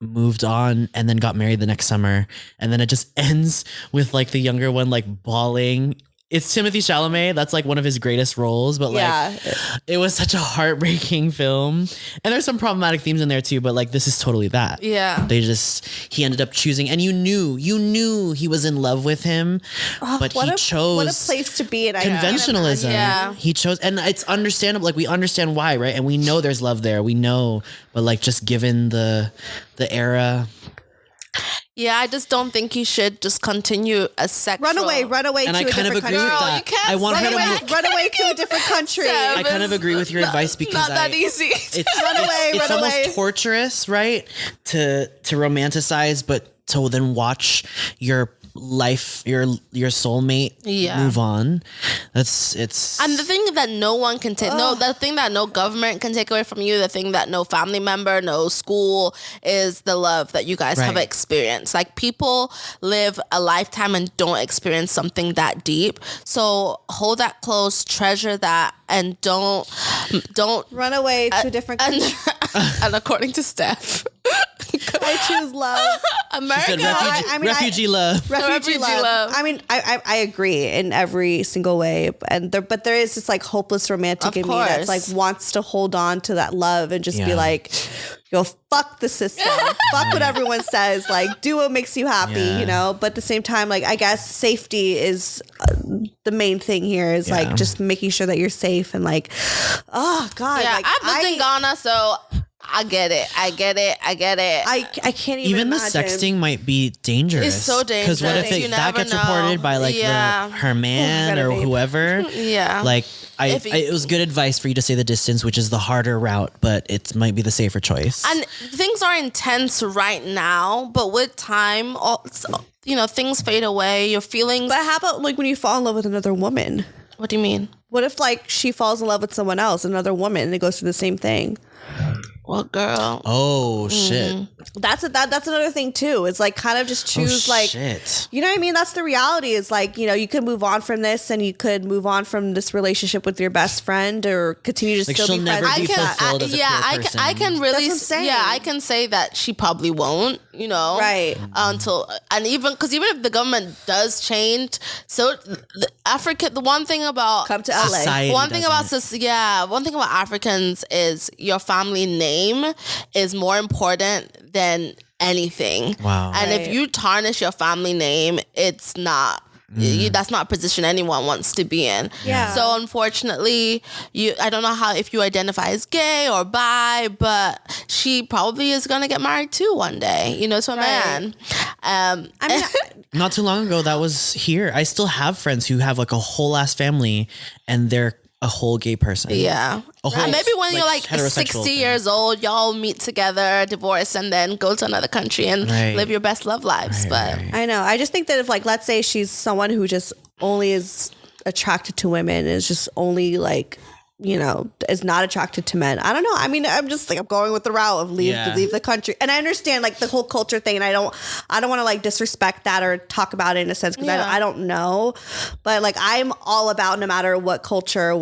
moved on and then got married the next summer, and then it just ends with like the younger one like bawling. It's Timothée Chalamet. That's like one of his greatest roles, but like it was such a heartbreaking film. And there's some problematic themes in there too, but like this is totally that. Yeah. He ended up choosing, and you knew he was in love with him, but he chose what a place to be in. conventionalism. Yeah. He chose, and it's understandable. Like we understand why, right? And we know there's love there. We know, but like just given the era. Yeah, I just don't think you should just continue a sexual... Run away And to I a kind of different agree with country. that. You can't I want her Run away to a different country. I kind of agree with your advice because not that easy. It's almost torturous, right? To romanticize, but to then watch your life, your soulmate move on. And the thing that no one can take, the thing that no government can take away from you, the thing that no family member, no school, is the love that you guys have experienced. Like, people live a lifetime and don't experience something that deep. So hold that close, treasure that, and don't run away to a different country. And according to Steph, I choose love. America. She said refugee love. Refugee love. I mean, I agree in every single way, but there is this like hopeless romantic in me that's like wants to hold on to that love and just be like, yo, fuck the system, fuck what everyone says, like do what makes you happy, you know. But at the same time, like I guess safety is the main thing here. Is like just making sure that you're safe and like, oh god, yeah. like, I've lived in Ghana, so I get it. I can't even the imagine. Sexting might be dangerous. It's so dangerous. Because what if that gets reported by like her man or whoever? Yeah. Like it was good advice for you to say the distance, which is the harder route, but it might be the safer choice. And things are intense right now, but with time, things fade away. Your feelings. But how about like when you fall in love with another woman? What do you mean? What if like she falls in love with someone else, another woman, and it goes through the same thing? Well, girl. Oh shit. That's another thing too. It's like kind of just choose shit. You know what I mean? That's the reality. Is like, you know, you could move on from this and you could move on from this relationship with your best friend or continue to Like still she'll be never friends. be fulfilled as a queer person. I can really, That's what I'm saying. yeah, I can say that she probably won't, you know, Right. Until, and even if the government does change, so the one thing about Come to LA. Society one thing doesn't. one thing about Africans is your family name is more important than anything. Wow. And if you tarnish your family name, it's not. That's not a position anyone wants to be in. Yeah. So unfortunately, I don't know if you identify as gay or bi, but she probably is gonna get married too one day. You know, to a man. I mean, Not too long ago, that was here. I still have friends who have like a whole ass family, and they're a whole gay person. Yeah. Whole, maybe when you're like heterosexual 60 years old, y'all meet together, divorce, and then go to another country and live your best love lives. I know. I just think that if like, let's say she's someone who just only is attracted to women, is just only like, you know, is not attracted to men. I don't know. I mean, I'm just like, I'm going with the route of leave the country. And I understand like the whole culture thing. And I don't want to like disrespect that or talk about it in a sense because I don't know. But like, I'm all about no matter what culture,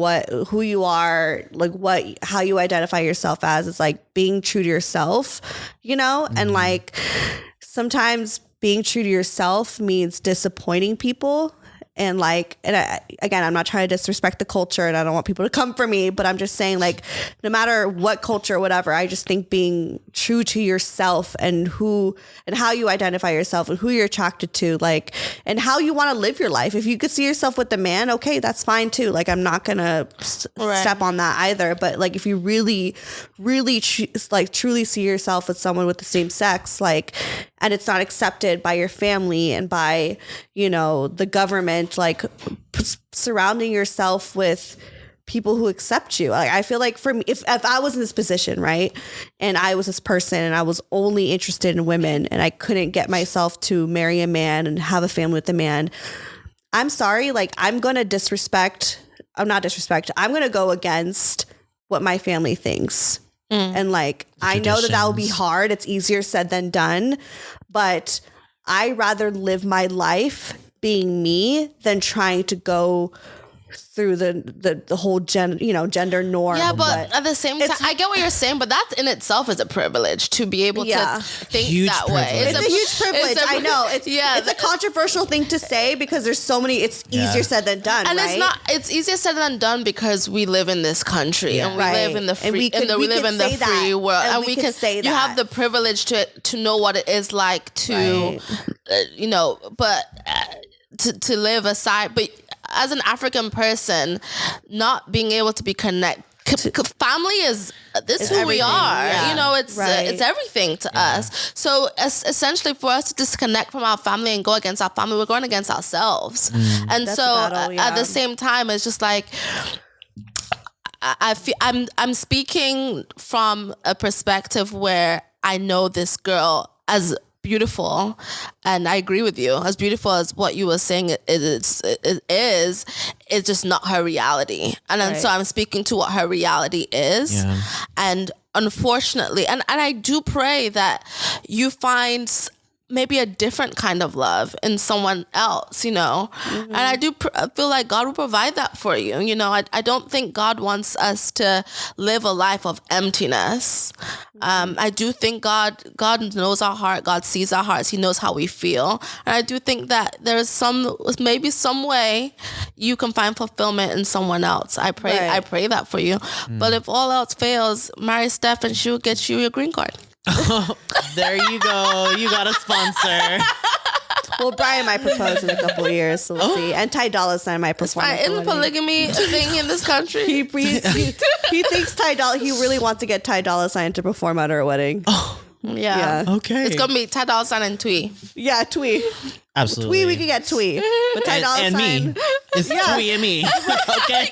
who you are, like how you identify yourself as, it's like being true to yourself, you know? And like sometimes being true to yourself means disappointing people. And like, again, I'm not trying to disrespect the culture and I don't want people to come for me, but I'm just saying like, no matter what culture or whatever, I just think being true to yourself and how you identify yourself and who you're attracted to, like, and how you want to live your life. If you could see yourself with a man, okay, that's fine too. Like, I'm not going to step on that either. But like, if you really, really truly see yourself with someone with the same sex, like, and it's not accepted by your family and by, you know, the government, like surrounding yourself with people who accept you. Like, I feel like for me, if I was in this position, right, and I was this person and I was only interested in women and I couldn't get myself to marry a man and have a family with a man, I'm sorry, like I'm going to I'm going to go against what my family thinks. And like, I know that will be hard. It's easier said than done, but I rather live my life being me than trying to go through the whole gender norm. Yeah, but at the same time, I get what you're saying, but that in itself is a privilege to be able to think huge that privilege. way. It's a huge privilege. I know. It's a controversial thing to say because there's so many. It's easier said than done, and right? it's easier said than done because we live in this country and we live in the free we live in the free world, and we can say that you have the privilege to know what it is like to, to live aside, but as an African person, not being able to be connected family is this who we are. Yeah. You know, it's everything to us. So essentially, for us to disconnect from our family and go against our family, we're going against ourselves. And That's so a battle, at the same time, it's just like I'm speaking from a perspective where I know this girl as beautiful, and I agree with you. As beautiful as what you were saying it is, it's just not her reality. And then so I'm speaking to what her reality is. Yeah. And unfortunately, and I do pray that you find maybe a different kind of love in someone else, you know. And I do feel like God will provide that for you. You know, I don't think God wants us to live a life of emptiness. I do think God knows our heart. God sees our hearts. He knows how we feel. And I do think that there's maybe some way you can find fulfillment in someone else. I pray that for you. But if all else fails, marry Steph and she'll get you your green card. Oh, there you go. You got a sponsor. Well, Brian might propose in a couple of years, so we'll see. And Ty Dolla $ign might perform. Isn't polygamy a thing in this country? He thinks he really wants to get Ty Dolla $ign to perform at our wedding. Oh. Yeah. Okay. It's gonna be Ty Dolla $ign and Twee. Yeah, Twee. Absolutely. Twee, we could get Twee. But Ty Dolla $ign and me. It's Twee and me. Okay.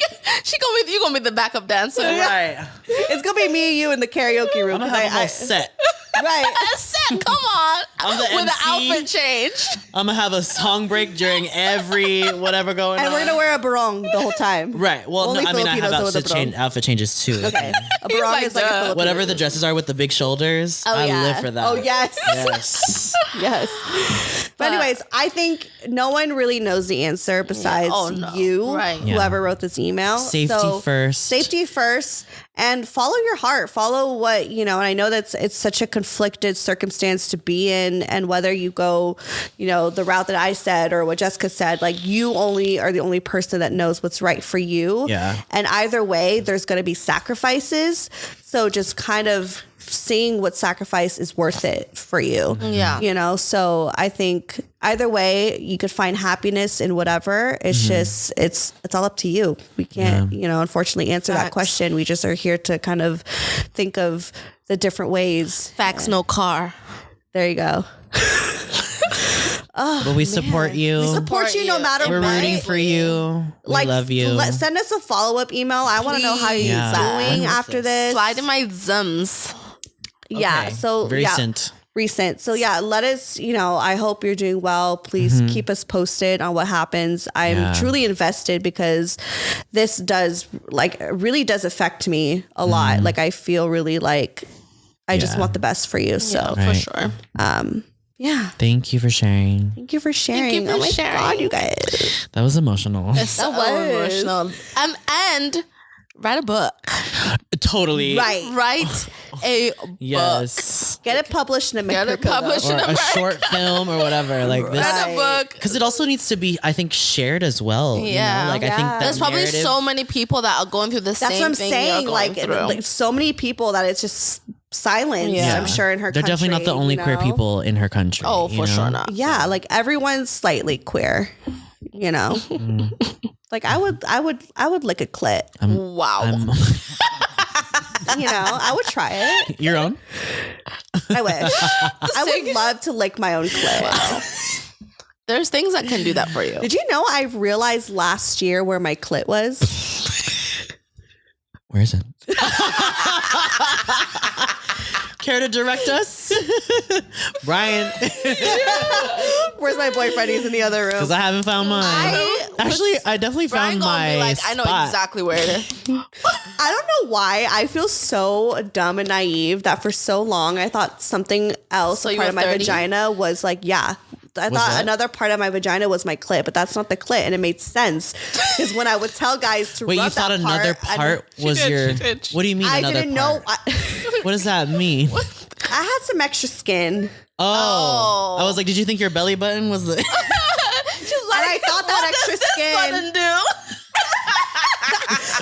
You gonna be the backup dancer. Right. It's gonna be me and you in the karaoke room. I'm gonna have a whole set. Right. A set, come on. I'm the With MC. an outfit change. I'm gonna have a song break during every whatever going on. And we're gonna wear a barong the whole time. Right. Well, Only no, I mean, I have outfit changes too. Okay. A barong is like a Filipino. Whatever the dresses are with the big shoulders, I live for that. Oh, yes. Yes. Yes. But anyways, I think no one really knows the answer besides you, whoever wrote this email. Safety first. Safety first. And follow your heart. Follow what, you know, and I know it's such a conflicted circumstance to be in. And whether you go, you know, the route that I said or what Jessica said, like you only are the only person that knows what's right for you. Yeah. And either way, there's going to be sacrifices. So just kind of seeing what sacrifice is worth it for you. Yeah. You know, so I think either way you could find happiness in whatever. It's just, it's all up to you. We can't, you know, unfortunately answer that question. We just are here to kind of think of the different ways. Facts, no car. There you go. But we support you. We support you no matter what. We're rooting for you. We love you. Send us a follow-up email. I want to know how you're doing after this. Slide in my Zums. Yeah. Okay. So recent. So yeah, let us, you know, I hope you're doing well. Please keep us posted on what happens. I'm truly invested because this really does affect me a lot. Like I feel really like I just want the best for you. So for sure. Yeah. Thank you for sharing. Thank you for sharing. Thank you for sharing. God, you guys. That was emotional. That was emotional. And write a book. Totally. Write a book. Get it published in America. Get it published in America. Or a short film or whatever. Like this. Write a book. Because it also needs to be, I think, shared as well. Yeah. You know? Like I think that there's probably so many people that are going through the same thing. That's what I'm saying. Like so many people that it's just silence. I'm sure in her They're country. They're definitely not the only queer people in her country. Oh, for sure not. Yeah, like everyone's slightly queer. You know. Like I would lick a clit. Wow. You know, I would try it. Your own? I wish. I would love to lick my own clit. Wow. There's things that can do that for you. Did you know I realized last year where my clit was? Where is it? Care to direct us? Brian. Where's my boyfriend? He's in the other room. Because I haven't found mine. I definitely found my spot. I know exactly where it is. I don't know why. I feel so dumb and naive that for so long I thought something else, part of my vagina was like, I thought another part of my vagina was my clit, but that's not the clit, and it made sense because when I would tell guys to wait, rub you thought that another part was your? What do you mean? I another didn't part? know. What does that mean? I had some extra skin. Oh, I was like, did you think your belly button was the? She's like, and I thought that extra this skin. button do?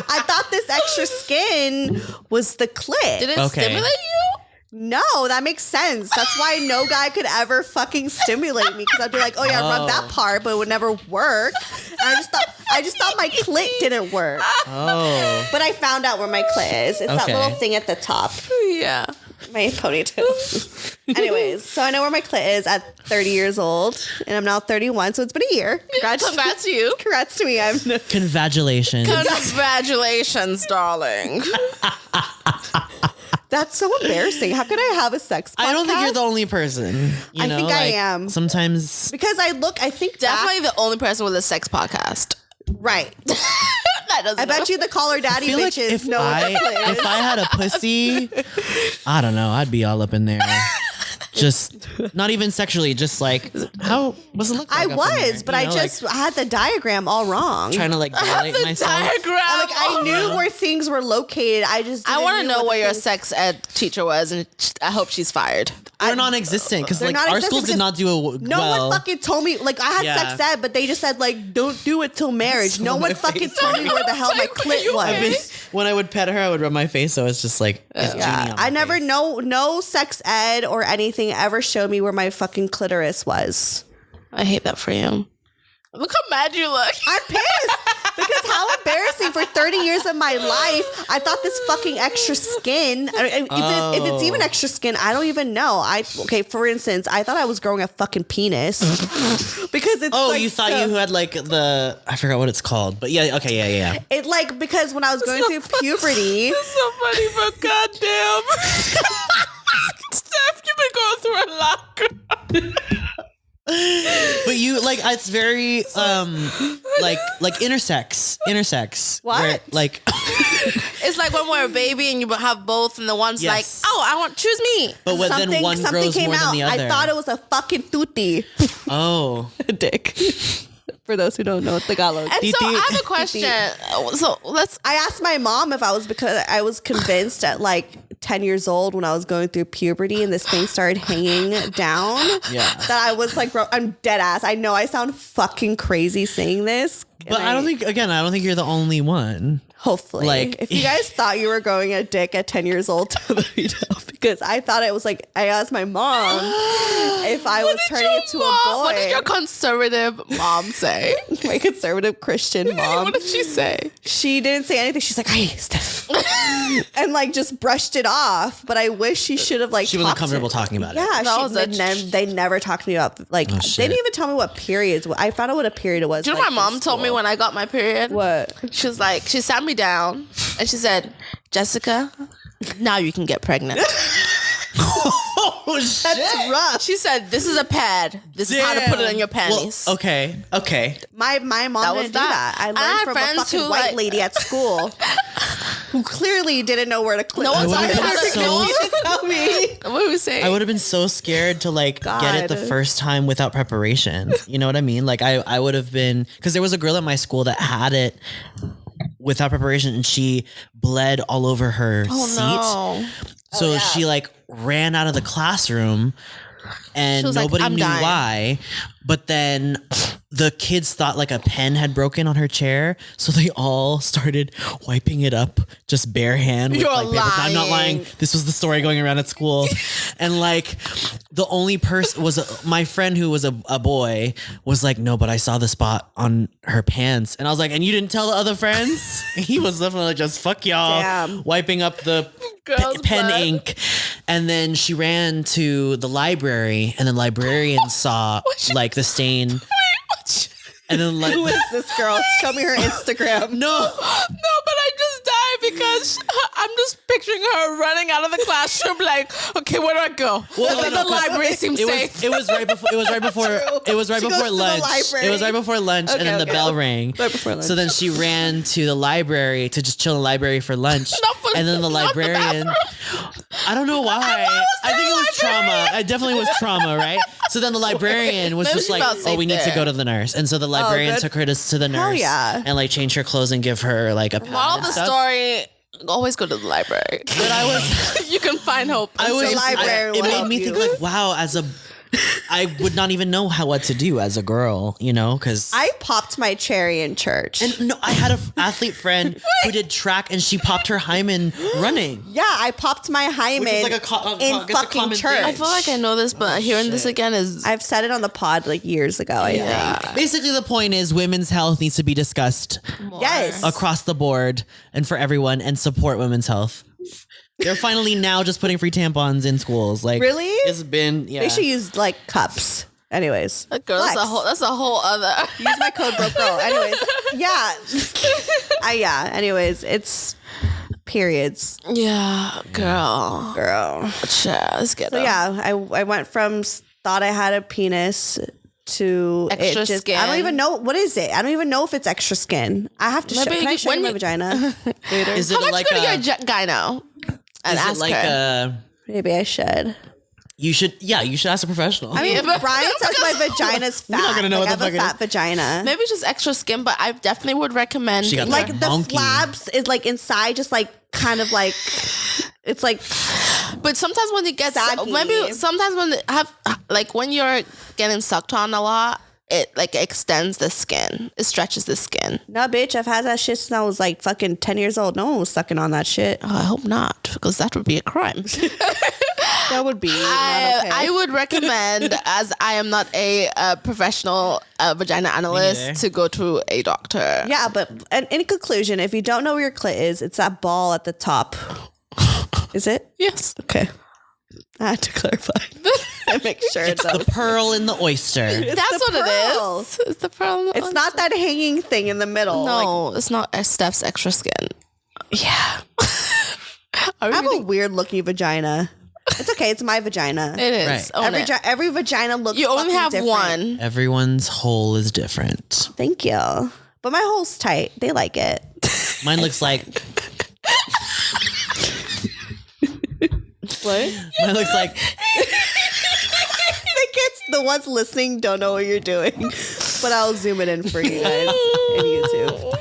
I thought this extra skin was the clit. Did it stimulate you? No, that makes sense. That's why no guy could ever fucking stimulate me because I'd be like, oh yeah, rub that part, but it would never work. And I just thought my clit didn't work. Oh. But I found out where my clit is. It's that little thing at the top. Yeah. My ponytail. Anyways, so I know where my clit is at 30 years old, and I'm now 31, so it's been a year. Congrats to you. Congrats to me. Convagulations. Congratulations, darling. That's so embarrassing. How could I have a sex podcast? I don't think you're the only person. I think I am. Sometimes. Because I think definitely the only person with a sex podcast. Right. I bet you the caller daddy bitches if know what the clit is. If I had a pussy, I don't know. I'd be all up in there. Just not even sexually, just like how was it look like? I was, but I had the diagram all wrong. Trying to like dilate myself. I knew where things were located. I want to know where your sex ed teacher was, and I hope she's fired. They're non-existent because like our schools did not do it. No one fucking told me. Like I had sex ed, but they just said like don't do it till marriage. No one fucking told me where the hell my clit was. When I would pet her, I would rub my face, so it's just like I never no sex ed or anything ever showed me where my fucking clitoris was. I hate that for you. Look how mad you look. I'm pissed because how embarrassing for 30 years of my life. I thought this fucking extra skin, if it's even extra skin, I don't even know. For instance, I thought I was growing a fucking penis because it's you thought you had like I forgot what it's called, but yeah. It like, because when I was going through puberty. It's so funny, but goddamn. Steph, you've been going through a lot. But you like it's very like intersex. What? Where, like it's like when we're a baby and you have both, and the one's like, oh, I want choose me. But then one grows more than the other. I thought it was a fucking tutti. Oh, a dick. For those who don't know Tagalog. And so I have a question. I asked my mom if because I was convinced at like 10 years old when I was going through puberty and this thing started hanging down. Yeah. That I was like, I'm dead ass. I know I sound fucking crazy saying this. But I don't think you're the only one. Hopefully. Like, if you guys thought you were growing a dick at 10 years old, let me know. Because I thought it was like, I asked my mom if I was turning into a boy. What did your conservative mom say? My conservative Christian mom. What did she say? She didn't say anything. She's like, hey, Steph. And like just brushed it off. But I wish she should have like. She wasn't comfortable talking about it. Yeah. They never talked to me about like, they didn't even tell me what periods. I found out what a period was. Do you know my mom told me when I got my period? What? She was like, she sat me down and she said, Jessica, now you can get pregnant. Oh, shit. That's rough. She said, this is a pad. This is how to put it in your panties. Well, okay. My mom didn't do that. I learned from a fucking white lady at school who clearly didn't know where to click. No one tell me. What were we saying? I would have been so scared to like get it the first time without preparation. You know what I mean? Like I would have been, because there was a girl at my school that had it without preparation and she bled all over her seat. No. So she like ran out of the classroom and nobody knew why. But then the kids thought like a pen had broken on her chair. So they all started wiping it up just bare hand. With, You're like, lying. I'm not lying. This was the story going around at school. And like the only person was my friend who was a boy was like, no, but I saw the spot on her pants. And I was like, and you didn't tell the other friends? He was definitely like, just fuck y'all. Wiping up the pen ink. And then she ran to the library and the librarian saw like the stain. And then like, who is this girl? Show me her Instagram. No, but I just died because I'm just picturing her running out of the classroom like, okay, where do I go? Well, the library seems safe. It was right before lunch. It was right before lunch, and then the bell rang. Right before lunch. So then she ran to the library to just chill in the library for lunch. And then the librarian, I don't know why. I think it was trauma. It definitely was trauma, right? So then the librarian was just like, oh, we need to go to the nurse. And so the librarian took her to the nurse and like changed her clothes and give her like a pad. Moral of the story, always go to the library. But I was, you can find hope. It made me think like, wow, as a I would not even know what to do as a girl, because I popped my cherry in church. And no, I had an athlete friend who did track, and she popped her hymen running. Yeah, I popped my hymen Which is like in fucking church. I feel like I know this, but hearing this again is... I've said it on the pod like years ago, I think. Basically, the point is women's health needs to be discussed Yes. across the board and for everyone, and support women's health. They're finally now just putting free tampons in schools. Like, really? It's been, They should use like cups. Anyways. Girl, that's a whole other... Use my code brokegirl. Anyways. Yeah. Anyways, it's periods. Yeah, girl. Let's get So yeah, I went from thought I had a penis to extra it just, skin. I don't even know what is it. I don't even know if it's extra skin. I have to show. Can I show you my vagina later? Is it How about like you go to your gyno and ask her? Maybe I should. You should ask a professional. I mean, Brian says my vagina's fat. We're not gonna know what the fuck I have a fat vagina. Maybe just extra skin, but I definitely would recommend She got Like the monkey. flabs is like inside, just like kind of like it's like. But sometimes when it gets saggy. sometimes when you're getting sucked on a lot, it like extends the skin. It stretches the skin. No, bitch, I've had that shit since I was like fucking 10 years old. No one was sucking on that shit. Oh, I hope not, because that would be a crime. That would be. I would recommend, as I am not a professional vagina analyst, to go to a doctor. Yeah, but in conclusion, if you don't know where your clit is, it's that ball at the top. Is it? Yes. Okay. I had to clarify and make sure It's the pearl in the oyster. That's what pearl. it is. It's the pearl. It's not that hanging thing in the middle. No, it's not Steph's extra skin. Yeah. I have a weird looking vagina. It's okay. It's my vagina. It is. Right. Own it. Every vagina looks. You only fucking have different. one. Everyone's hole is different. Thank you. But my hole's tight. They like it. Mine looks like. What? Mine looks like. The kids, the ones listening, don't know what you're doing. But I'll zoom it in for you guys in YouTube.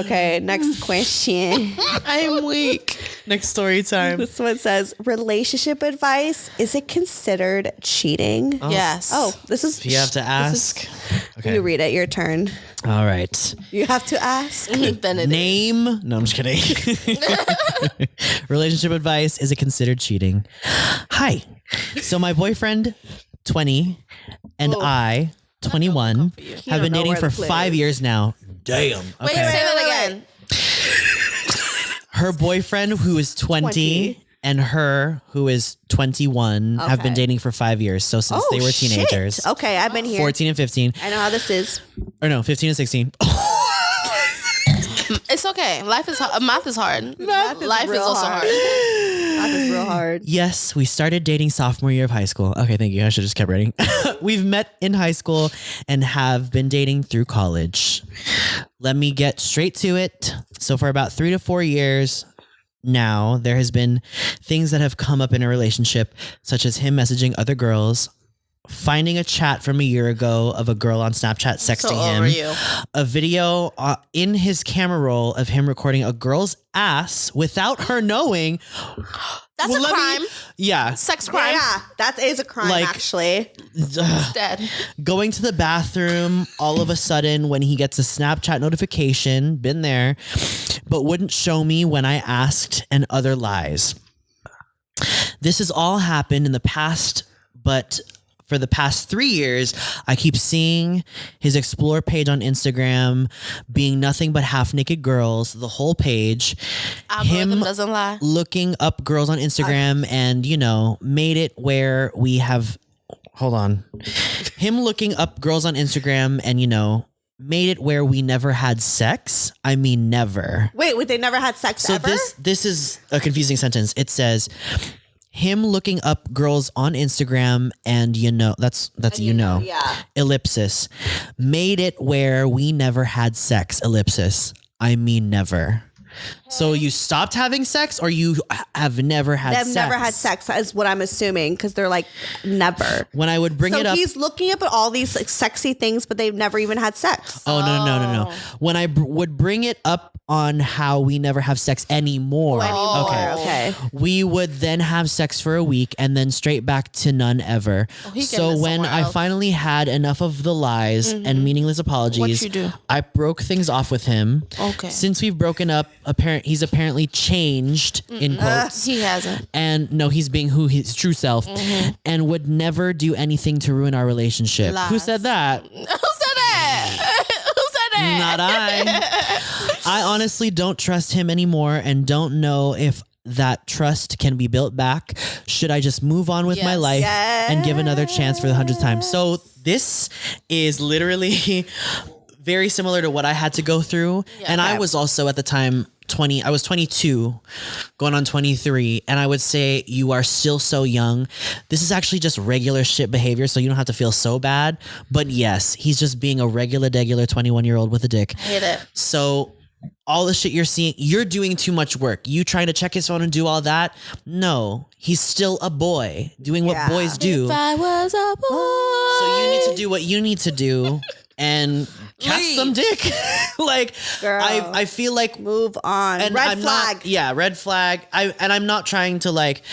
Okay, next question. I'm weak. Next story time. This one says, relationship advice. Is it considered cheating? Yes. Oh, this is. You have to ask. Okay. You read it. Your turn. All right. You have to ask. Then it Name. No, I'm just kidding. Relationship advice. Is it considered cheating? Hi. So my boyfriend, 20, and I, 21, have been know dating where for the play 5 is. years now. Damn. Wait, Okay. say that again. Her boyfriend, who is 20, and her, who is 21, have been Okay. dating for 5 years. So since they were shit. teenagers. Okay, I've been here. 14 and 15. I know how this is. Or no, 15 and 16. It's okay. Life is hard. Math is hard. Math is Life is real also hard. hard. That is real hard. Yes, we started dating sophomore year of high school. Okay, thank you. I should have just kept writing. We've met in high school and have been dating through college. Let me get straight to it. So for about 3 to 4 years now, there has been things that have come up in a relationship, such as him messaging other girls, finding a chat from a year ago of a girl on Snapchat sexting him, over you. a video in his camera roll of him recording a girl's ass without her knowing. That's Well, a let me- crime. Yeah. Sex crime. Yeah, that is a crime, Like- actually. Dead. Going to the bathroom all of a sudden when he gets a Snapchat notification, been there, but wouldn't show me when I asked, and other lies. This has all happened in the past, but for the past 3 years, I keep seeing his explore page on Instagram being nothing but half naked girls, the whole page. Algorithm doesn't lie. Looking up girls on Instagram and, made it where we have, hold on. Him looking up girls on Instagram and, made it where we never had sex. I mean, never. Wait, they never had sex So ever? this is a confusing sentence. It says him looking up girls on Instagram and that's yeah. ellipsis, made it where we never had sex, ellipsis. I mean, never. So you stopped having sex, or you have never had They've sex? never had sex, is what I'm assuming, because they're like, never. When I would bring it So up. he's looking up at all these like, sexy things, but they've never even had sex. Oh, no. When I would bring it up on how we never have sex anymore. Okay. We would then have sex for a week and then straight back to none ever. So when I finally had enough of the lies and meaningless apologies, What'd you do? I broke things off with him. Okay. Since we've broken up, he's apparently changed in quotes. He hasn't. And no, he's being his true self and would never do anything to ruin our relationship. Lies. Who said that? Who said that? Who said that? Not I. I honestly don't trust him anymore and don't know if that trust can be built back. Should I just move on with my life and give another chance for the 100th time? So this is literally very similar to what I had to go through. And I was also at the time I was 22 going on 23, and I would say you are still so young. This is actually just regular shit behavior, so you don't have to feel so bad. But yes, he's just being a regular 21-year-old with a dick. I hate it. So all the shit you're seeing, you're doing too much work. You trying to check his phone and do all that? No, he's still a boy doing what boys do. If I was a boy. So you need to do what you need to do and catch some dick. Like, girl, I feel like move on. And Red flag. Red flag. I'm not trying to like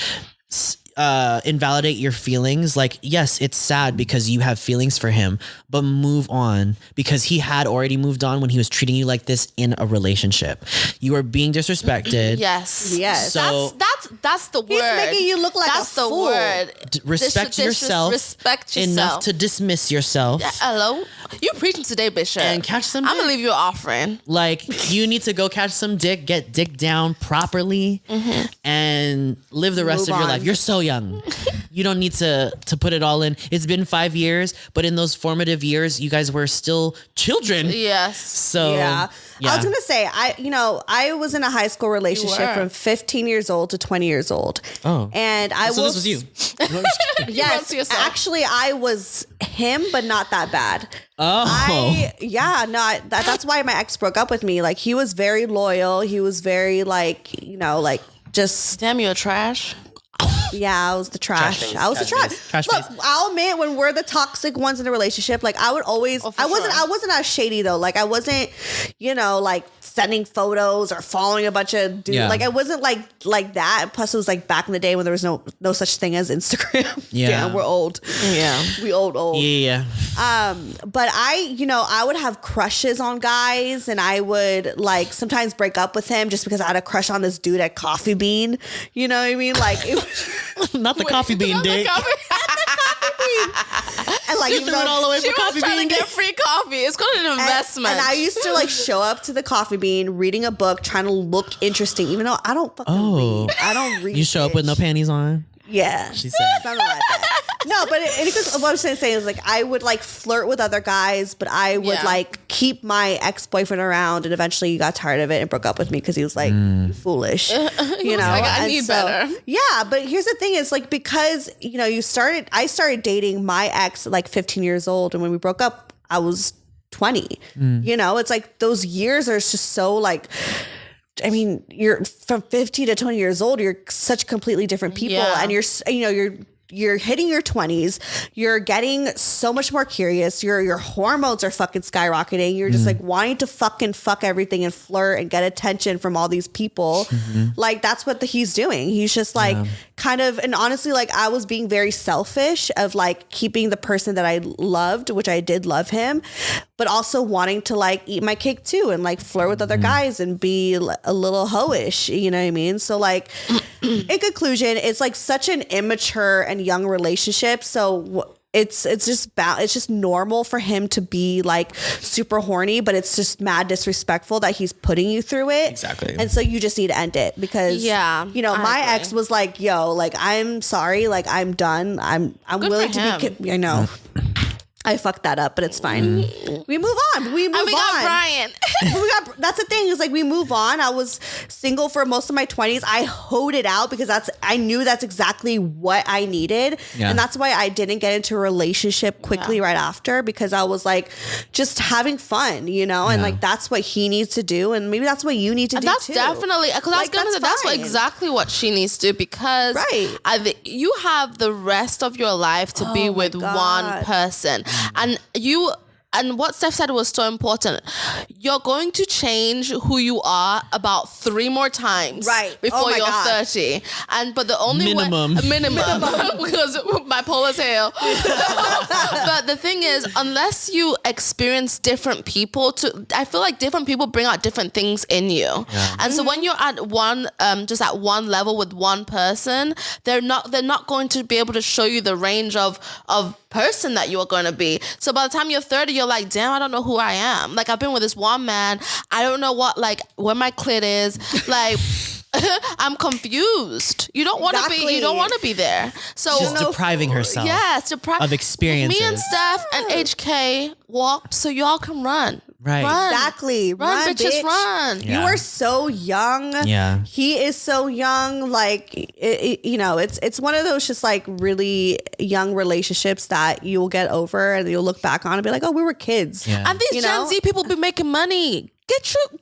invalidate your feelings. Like, yes, it's sad because you have feelings for him, but move on, because he had already moved on when he was treating you like this in a relationship. You are being disrespected. Yes. So that's the word. He's making you look like that's a fool. word. Respect yourself. Respect yourself enough to dismiss yourself. Hello, you preaching today, Bishop? And catch some. I'm gonna leave you an offering. Like, you need to go catch some dick, get dick down properly, and live the rest of your life. You're so young. You don't need to put it all in. It's been 5 years, but in those formative years, you guys were still children. Yes. So I was gonna say, I was in a high school relationship from 15 years old to 20 years old. Oh, and so this was you. Yes, actually, I was him, but not that bad. Oh, that's why my ex broke up with me. Like, he was very loyal. He was very just. Damn, you're trash. Yeah, I was the trash. I was the trash. Look, I'll admit, when we're the toxic ones in the relationship, like, I would always, I wasn't as shady though. Like, I wasn't, like sending photos or following a bunch of dudes. Yeah. Like, I wasn't like that. And plus, it was like back in the day when there was no such thing as Instagram. Yeah. Damn, we're old. Yeah. We old. Yeah. But I would have crushes on guys, and I would like sometimes break up with him just because I had a crush on this dude at Coffee Bean. You know what I mean? Like, it not the Coffee Bean dick. And like, you threw it all away for Coffee Bean. Trying to get free coffee. It's called an investment. And I used to like show up to the Coffee Bean, reading a book, trying to look interesting, even though I don't fucking read. I don't read. You show up with no panties on? Yeah. She said. Something like that. No, but what I'm saying is, like, I would like flirt with other guys, but I would like keep my ex-boyfriend around, and eventually he got tired of it and broke up with me because he was like, foolish. You know, like, I need better. Yeah, but here's the thing is, like, because I started dating my ex at like 15 years old, and when we broke up, I was 20. It's like those years are just so like, I mean, you're from 15 to 20 years old, you're such completely different people, and you're hitting your 20s, you're getting so much more curious, your hormones are fucking skyrocketing, you're just like wanting to fucking fuck everything and flirt and get attention from all these people. Like, that's what he's doing. He's just like kind of, and honestly, like, I was being very selfish of like keeping the person that I loved, which I did love him, but also wanting to like eat my cake too and like flirt with other guys and be a little hoish, you know what I mean? So like, in conclusion, it's like such an immature and young relationship. So it's just normal for him to be like super horny, but it's just mad disrespectful that he's putting you through it. Exactly. And so you just need to end it because my ex was like, yo, like, I'm sorry, like, I'm done. I'm willing to be. I know. I fucked that up, but it's fine. We move on. We got Brian. That's the thing, is like, we move on. I was single for most of my 20s. I hoed it out because I knew that's exactly what I needed. Yeah. And that's why I didn't get into a relationship quickly right after, because I was like just having fun, and like, that's what he needs to do. And maybe that's what you need to do that's too. Definitely, because I was going to say that's exactly what she needs to do, because you have the rest of your life to be with one person. And you and what Steph said was so important. You're going to change who you are about 3 more times, before you're 30. But the only minimum because bipolar tail. But the thing is, unless you experience different people, I feel like different people bring out different things in you. Yeah. And so when you're at one, just at one level with one person, they're not going to be able to show you the range of person that you are going to be. So by the time you're 30, you're like, damn, I don't know who I am. Like, I've been with this one man. I don't know where my clit is. Like, I'm confused. You don't want to be. You don't want to be there. So she's depriving herself. Yes, of experiences. Me and Steph and HK walked so y'all can run. Right. Run. Exactly. Run, bitches, run. Yeah. You are so young. Yeah. He is so young. Like, it's one of those just like really young relationships that you will get over and you'll look back on and be like, oh, we were kids. Yeah. And these Gen Z people be making money. Get flued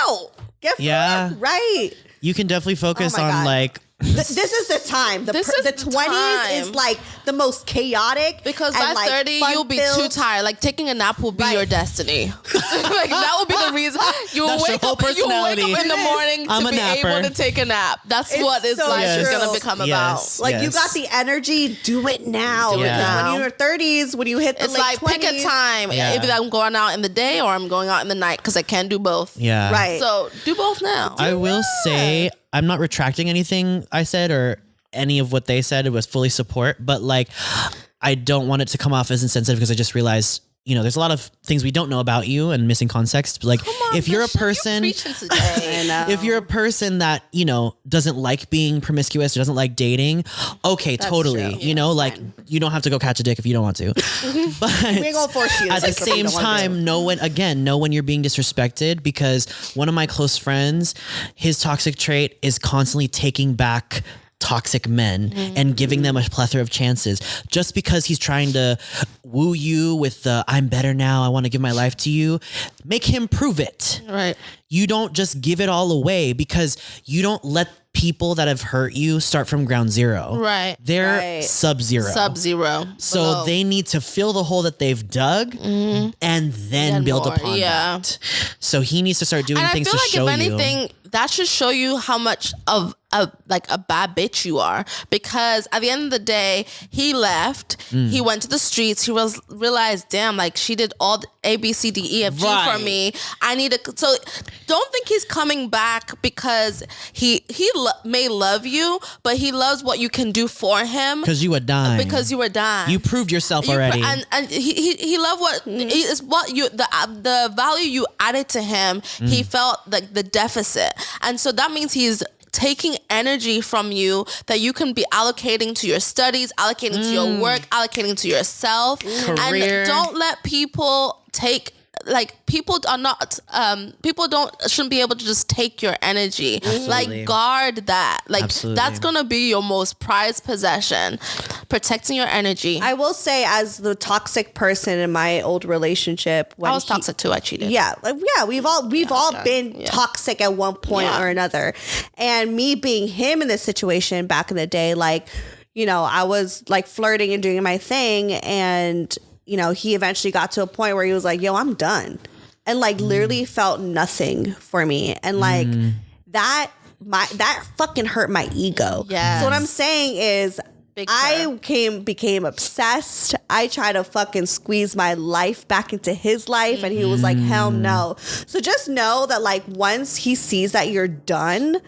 out. Get flued, right. You can definitely focus on like this is the time. The 20s is like the most chaotic. Because by 30, you'll be too tired. Like, taking a nap will be your destiny. Like, that will be the reason. You'll wake up in the morning to be able to take a nap. That's what life is going to become about. Like, you got the energy, do it now. Because when you're in your 30s, when you hit the late 20s. Pick a time. Either I'm going out in the day or I'm going out in the night, because I can do both. Yeah. Right. So do both now. I will say, I'm not retracting anything I said or any of what they said. It was fully support, but like, I don't want it to come off as insensitive, because I just realized, there's a lot of things we don't know about you and missing context. Like, if you're a person, if you're a person that, doesn't like being promiscuous or doesn't like dating, okay, that's totally. True. You don't have to go catch a dick if you don't want to. But we ain't gonna force you. At the same time, know when you're being disrespected, because one of my close friends, his toxic trait is constantly taking back toxic men and giving them a plethora of chances, just because he's trying to woo you with the I'm better now, I want to give my life to you. Make him prove it. Right. You don't just give it all away, because you don't let people that have hurt you start from ground zero. Right. They're sub-zero. So below. They need to fill the hole that they've dug and then build upon that. So he needs to start doing things to show you. And I feel like, if anything, that should show you how much of a bad bitch you are, because at the end of the day, he left, he went to the streets, he realized, damn, like, she did all the A, B, C, D, E, F, G for me. I need to, so don't think he's coming back because he may love you, but he loves what you can do for him. Because you were dying. You proved yourself already. And he loved what the value you added to him. He felt like the deficit. And so that means he's taking energy from you that you can be allocating to your studies, allocating to your work, allocating to yourself. Career. And don't let people people shouldn't be able to just take your energy. Absolutely. Like, guard that. Like, absolutely. That's gonna be your most prized possession. Protecting your energy. I will say, as the toxic person in my old relationship, when I was toxic too. I cheated. Yeah, we've all been toxic at one point or another. And me being him in this situation back in the day, like, I was like flirting and doing my thing, and he eventually got to a point where he was like, yo, I'm done. And like literally felt nothing for me. And like that fucking hurt my ego. Yeah. So what I'm saying is became obsessed. I tried to fucking squeeze my life back into his life, and he was like, hell no. So just know that like once he sees that you're done,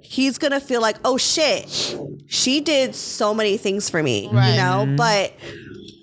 he's gonna feel like, oh shit, she did so many things for me, but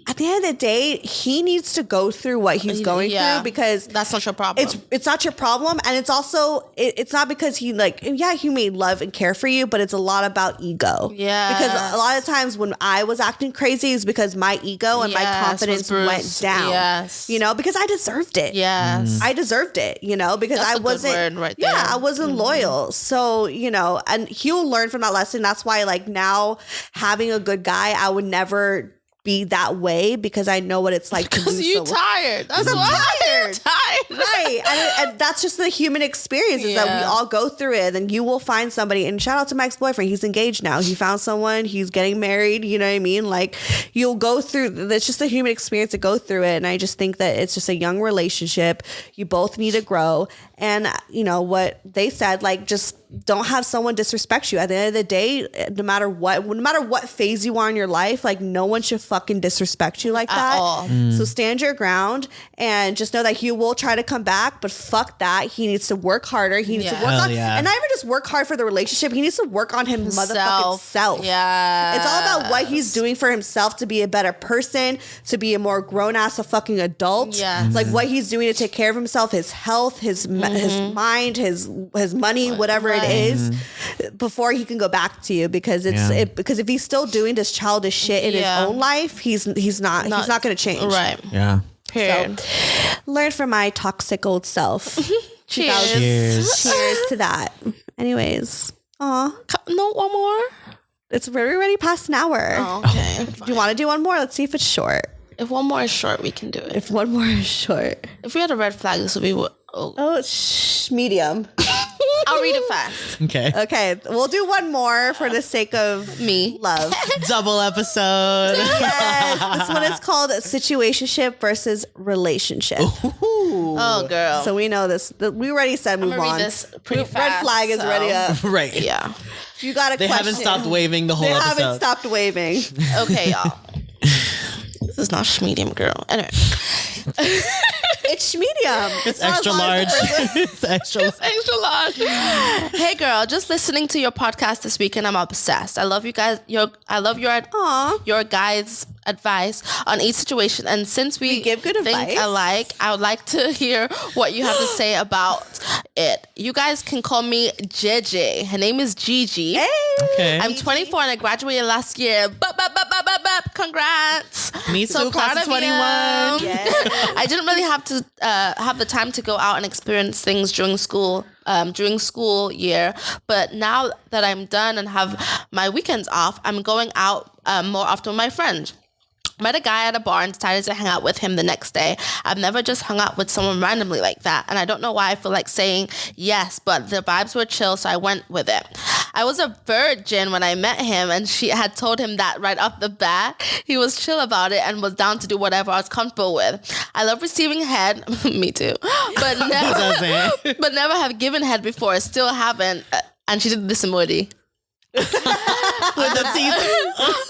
at the end of the day, he needs to go through what he's going through, because that's not your problem. It's not your problem. And it's also, it's not because he he may love and care for you, but it's a lot about ego. Yeah. Because a lot of times when I was acting crazy, is because my ego and my confidence went down. Yes. Because I deserved it. Yes. I deserved it, because that's I wasn't, I wasn't loyal. So, and he'll learn from that lesson. That's why like now having a good guy, I would never be that way, because I know what it's like to do. Because you're tired. That's why. hard. Right. And that's just the human experience is that we all go through it. And you will find somebody. And shout out to my ex-boyfriend. He's engaged now. He found someone. He's getting married. You know what I mean? Like, you'll go through. It's just a human experience to go through it. And I just think that it's just a young relationship. You both need to grow. And, you know, what they said, like, just don't have someone disrespect you. At the end of the day, no matter what phase you are in your life, like, no one should fucking disrespect you like that. So stand your ground and just know that he will try to come back, but fuck that. He needs to work harder. He needs to work on, and not even just work hard for the relationship. He needs to work on motherfucking self. Yeah. It's all about what he's doing for himself to be a better person, to be a more grown ass, a fucking adult. Like what he's doing to take care of himself, his health, his mind, his money, whatever it is, before he can go back to you, because because if he's still doing this childish shit in his own life, he's not going to change. Right. Yeah. So, learn from my toxic old self. Cheers. Cheers to that. Anyways, no, one more. It's already past an hour. Oh, okay. Do you want to do one more? Let's see if it's short. If one more is short, we can do it. If one more is short. If we had a red flag, this would be what? Medium. I'll read it fast. Okay. We'll do one more for the sake of me. Love. Double episode. Yes. This one is called Situationship versus Relationship. Ooh. Oh, girl. So we know this. We already said move on. Read this pretty fast, red flag is already up. Right. Yeah. You got a They question. haven't stopped waving the whole episode. They haven't stopped waving. Okay, y'all. This is not medium, girl. Anyway. It's medium. It's extra large. It's extra large. Hey, girl, just listening to your podcast this weekend, I'm obsessed. I love you guys. I love your guys' advice on each situation. And since we give good advice alike, I would like to hear what you have to say about it. You guys can call me JJ. Her name is Gigi. Hey. Okay. I'm 24 and I graduated last year. Congrats. Me So too, proud class of of 21. you. Yeah. I didn't really have to have the time to go out and experience things during school year, but now that I'm done and have my weekends off, I'm going out more often with my friends. Met a guy at a bar and decided to hang out with him the next day. I've never just hung out with someone randomly like that, and I don't know why I feel like saying yes, but the vibes were chill, so I went with it. I was a virgin when I met him, and she had told him that right off the bat. He was chill about it and was down to do whatever I was comfortable with. I love receiving head. Me too. But never have given head before. Still haven't. And she did this emoji. With the teeth.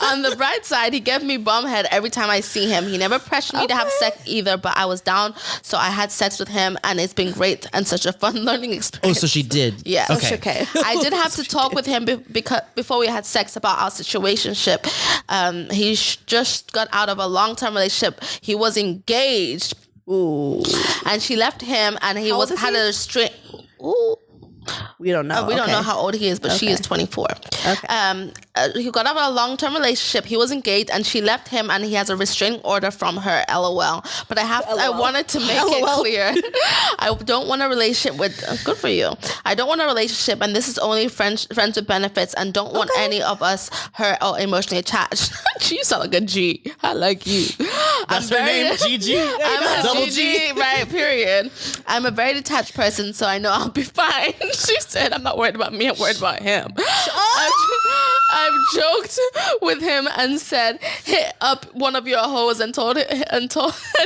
On the bright side, he gave me bum head every time I see him. He never pressured me to have sex either, but I was down, so I had sex with him, and it's been great and such a fun learning experience. Oh, so she did. Yeah. Okay. I did have to talk with him because before we had sex about our situationship. He just got out of a long-term relationship. He was engaged. Ooh. And she left him, and he had a string. Ooh. We don't know. We don't know how old he is, but she is 24. Okay. He got out of a long-term relationship. He was engaged, and she left him, and he has a restraining order from her. LOL. But I wanted to make it clear. I don't want a relationship with. Good for you. I don't want a relationship, and this is only friends with benefits, and don't want any of us hurt or emotionally attached. You sound like a G. I like you. That's her name, Gigi. I'm a Double G, right? Period. I'm a very detached person, so I know I'll be fine. She said, "I'm not worried about me. I'm worried about him." I've joked with him and said, "Hit up one of your hoes," and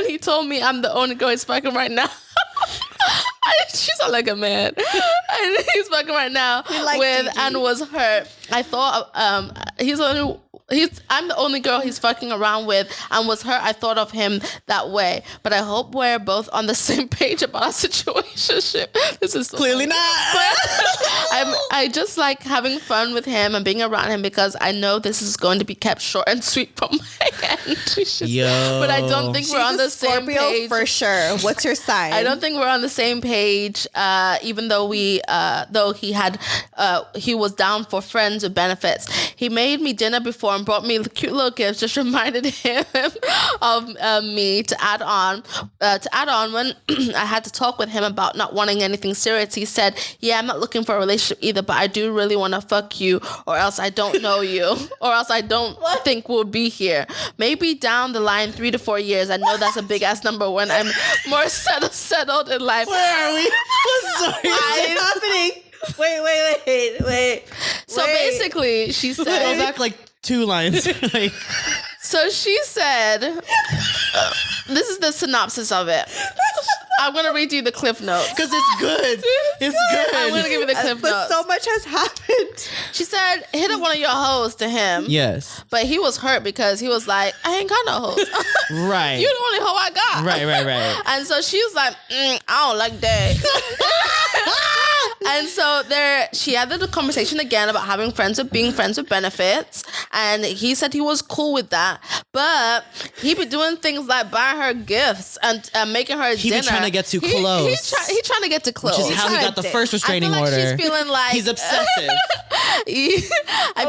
he told me I'm the only girl he's fucking right now. She sound like a man. And he's fucking right now with Gigi. And was hurt. I thought I'm the only girl he's fucking around with, and was hurt. I thought of him that way, but I hope we're both on the same page about our situationship. This is so clearly funny. Not. I just like having fun with him and being around him because I know this is going to be kept short and sweet from my end. But I don't think we're on the same page for sure. What's your sign? I don't think we're on the same page. Even though he was down for friends with benefits. He made me dinner before and brought me cute little gifts. Just reminded him of me to add on. When I had to talk with him about not wanting anything serious, he said, yeah, I'm not looking for a relationship either, but I do really want to fuck you, or else I don't know you, or else I don't think we'll be here. Maybe down the line 3 to 4 years. I know that's a big ass number when I'm more settled in life. Where are we? What's happening? Wait. So basically, she said, go back like 2 lines. So she said, this is the synopsis of it. I'm going to read you the cliff notes. Because it's good. It's good. I'm going to give you the cliff but notes. So much has happened. She said, hit up one of your hoes to him. Yes. But he was hurt because he was like, I ain't got no hoes. Right. You the only hoe I got. Right. And so she was like, I don't like that. And so she had the conversation again about having being friends with benefits. And he said he was cool with that. But he be doing things like buying her gifts and making her dinner. He be trying to get too close. He's trying to get too close. Which is how he got the first restraining I feel like order. She's feeling like he's obsessive. I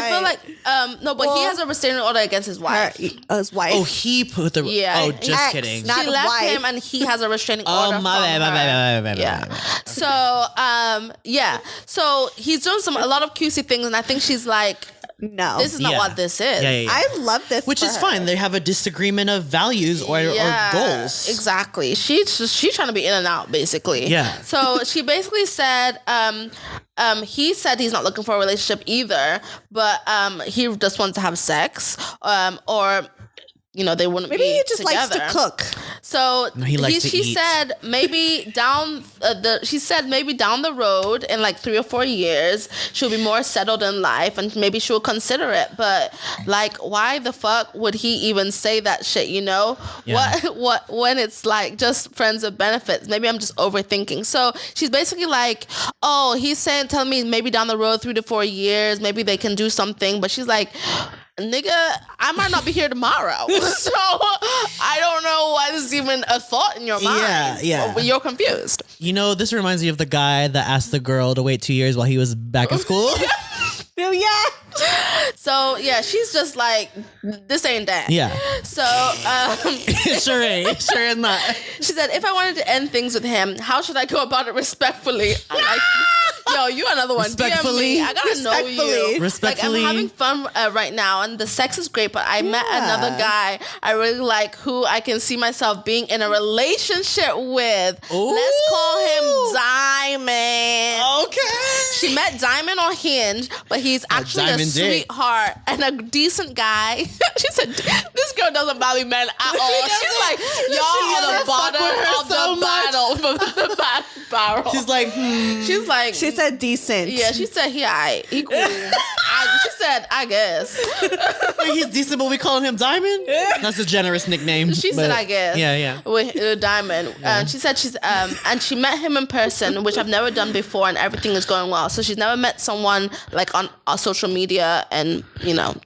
feel like no, but he has a restraining order against his wife. His wife. Oh, he put the. Yeah. Oh, just Ex, kidding. not She left wife. him, and he has a restraining order. Oh, my bad. Yeah. So yeah. So he's doing a lot of cutesy things, and I think she's like, no, this is not what this is. Yeah. I love this, which is fine. They have a disagreement of values or goals. Exactly. She's trying to be in and out, basically. Yeah. So she basically said, he said he's not looking for a relationship either, but he just wants to have sex, or they wouldn't maybe be he just together. likes to cook. So no, he likes to eat. said maybe down the road in like 3 or 4 years she'll be more settled in life and maybe she'll consider it. But like, why the fuck would he even say that shit? Yeah. What when it's like just friends with benefits? Maybe I'm just overthinking. So she's basically like, oh, he's telling me maybe down the road 3 to 4 years maybe they can do something, but she's like, nigga, I might not be here tomorrow. So I don't know why this is even a thought in your mind. Yeah. You're confused. This reminds me of the guy that asked the girl to wait 2 years while he was back in school. Yeah. So yeah, she's just like, this ain't that. Yeah. So Sure ain't. Sure is not. she said, if I wanted to end things with him, how should I go about it respectfully? I'm like, yo, you another one. Respectfully. DM me. I gotta know you. Respectfully. Like, I'm having fun right now, and the sex is great, but I met another guy I really like who I can see myself being in a relationship with. Ooh. Let's call him Diamond. Okay. She met Diamond on Hinge, but he's actually a Diamond dick. sweetheart and a decent guy. She said, this girl doesn't value men at all. She's like, y'all are the bottom of the barrel. She's like, She's like, She said decent. yeah, she said he cool. She said, I guess. wait, he's decent, but we calling him Diamond? That's a generous nickname. She said, I guess. Yeah. With Diamond. And she said and she met him in person, which I've never done before, and everything is going well. So she's never met someone like on social media and,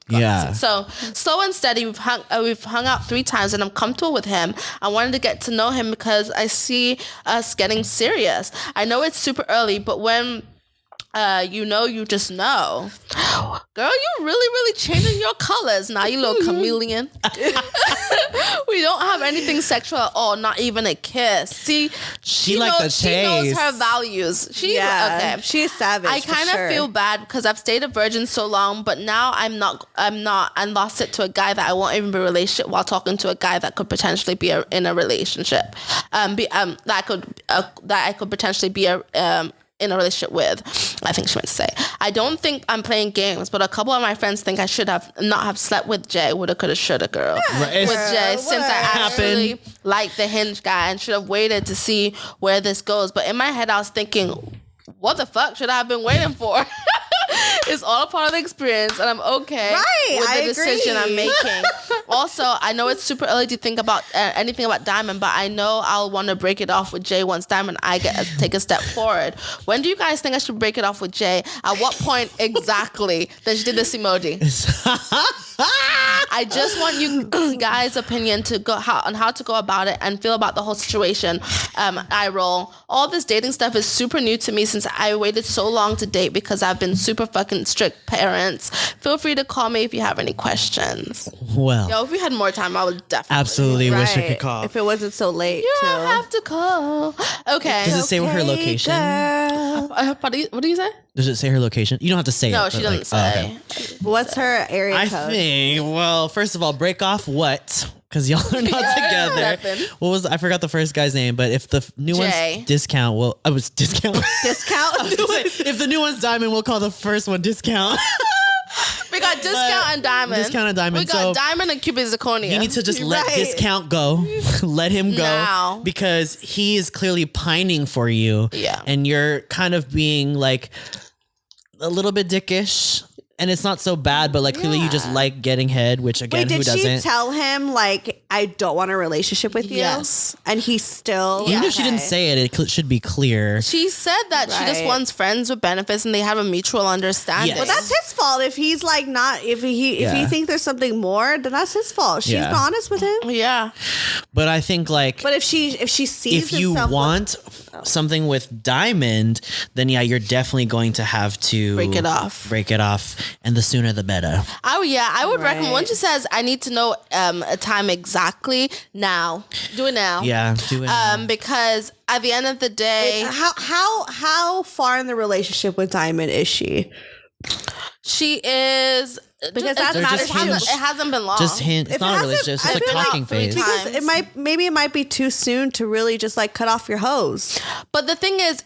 Yeah. So slow and steady, we've hung out 3 times and I'm comfortable with him. I wanted to get to know him because I see us getting serious. I know it's super early, but when you just know. Girl, you really changing your colors now, you little chameleon. We don't have anything sexual at all, not even a kiss. See, she knows her values. Okay. She's savage. I kind of feel bad because I've stayed a virgin so long, but now I'm not, and lost it to a guy that I won't even be in a relationship while talking to a guy that could potentially be in a relationship. That I could potentially be in a relationship with, I think she meant to say. I don't think I'm playing games, but a couple of my friends think I should not have slept with Jay. Woulda, coulda, shoulda, girl. Right. With Jay, since I actually liked the Hinge guy and should have waited to see where this goes. But in my head, I was thinking, what the fuck should I have been waiting for? It's all a part of the experience, and I'm okay with the decision I'm making. Also, I know it's super early to think about anything about Diamond, but I know I'll want to break it off with Jay once Diamond and I take a step forward. When do you guys think I should break it off with Jay? At what point exactly? Then she did this emoji. I just want you guys' opinion on how to go about it and feel about the whole situation. I roll. All this dating stuff is super new to me since I waited so long to date because I've been super fucking strict parents. Feel free to call me if you have any questions. Well, Yo, if we had more time, I would definitely. absolutely wish I could call. If it wasn't so late. You too. don't have to call. Okay. Does it say her location? What do you say? Does it say her location? You don't have to say it. No, she but, doesn't like, say. okay. What's her area I code? think, well, first of all, break off what? Because y'all are not together. Nothing. What was, I forgot the first guy's name, but if the new Jay. one's discount, well, I was discount. Discount? If the new one's diamond, we'll call the first one discount. We got discount and diamond. Discount and diamond. We got So diamond and Cupid zirconia. you need to just let Right. discount go. Let him go. Now. Because he is clearly pining for you. Yeah. And you're kind of being like a little bit dickish. And it's not so bad, but like clearly you just like getting head, which again, Wait, who did she doesn't? tell him, like, I don't want a relationship with you? Yes. And he still... Even if she didn't Okay. say it, should be clear. She said that she just Right. wants friends with benefits and they have a mutual understanding. Yes. Well, that's his fault. If he's like not, if he Yeah. thinks there's something more, then that's his fault. She's Yeah. not honest with him. Yeah. But I think like But if she sees if you herself- want something with diamond, then yeah, you're definitely going to have to Break it off. Break it off, and the sooner the better. I would recommend Right. when she says I need to know a time exactly now. Do it now. Yeah, do it. Because at the end of the day, how far in the relationship with Diamond is she? she is Because it that's They're not just as hints. it hasn't been long. Just hint. It's If it not a hasn't- relationship. It's I've just a been out talking 3 phase. times. Because it might be too soon to really just like cut off your hose. But the thing is,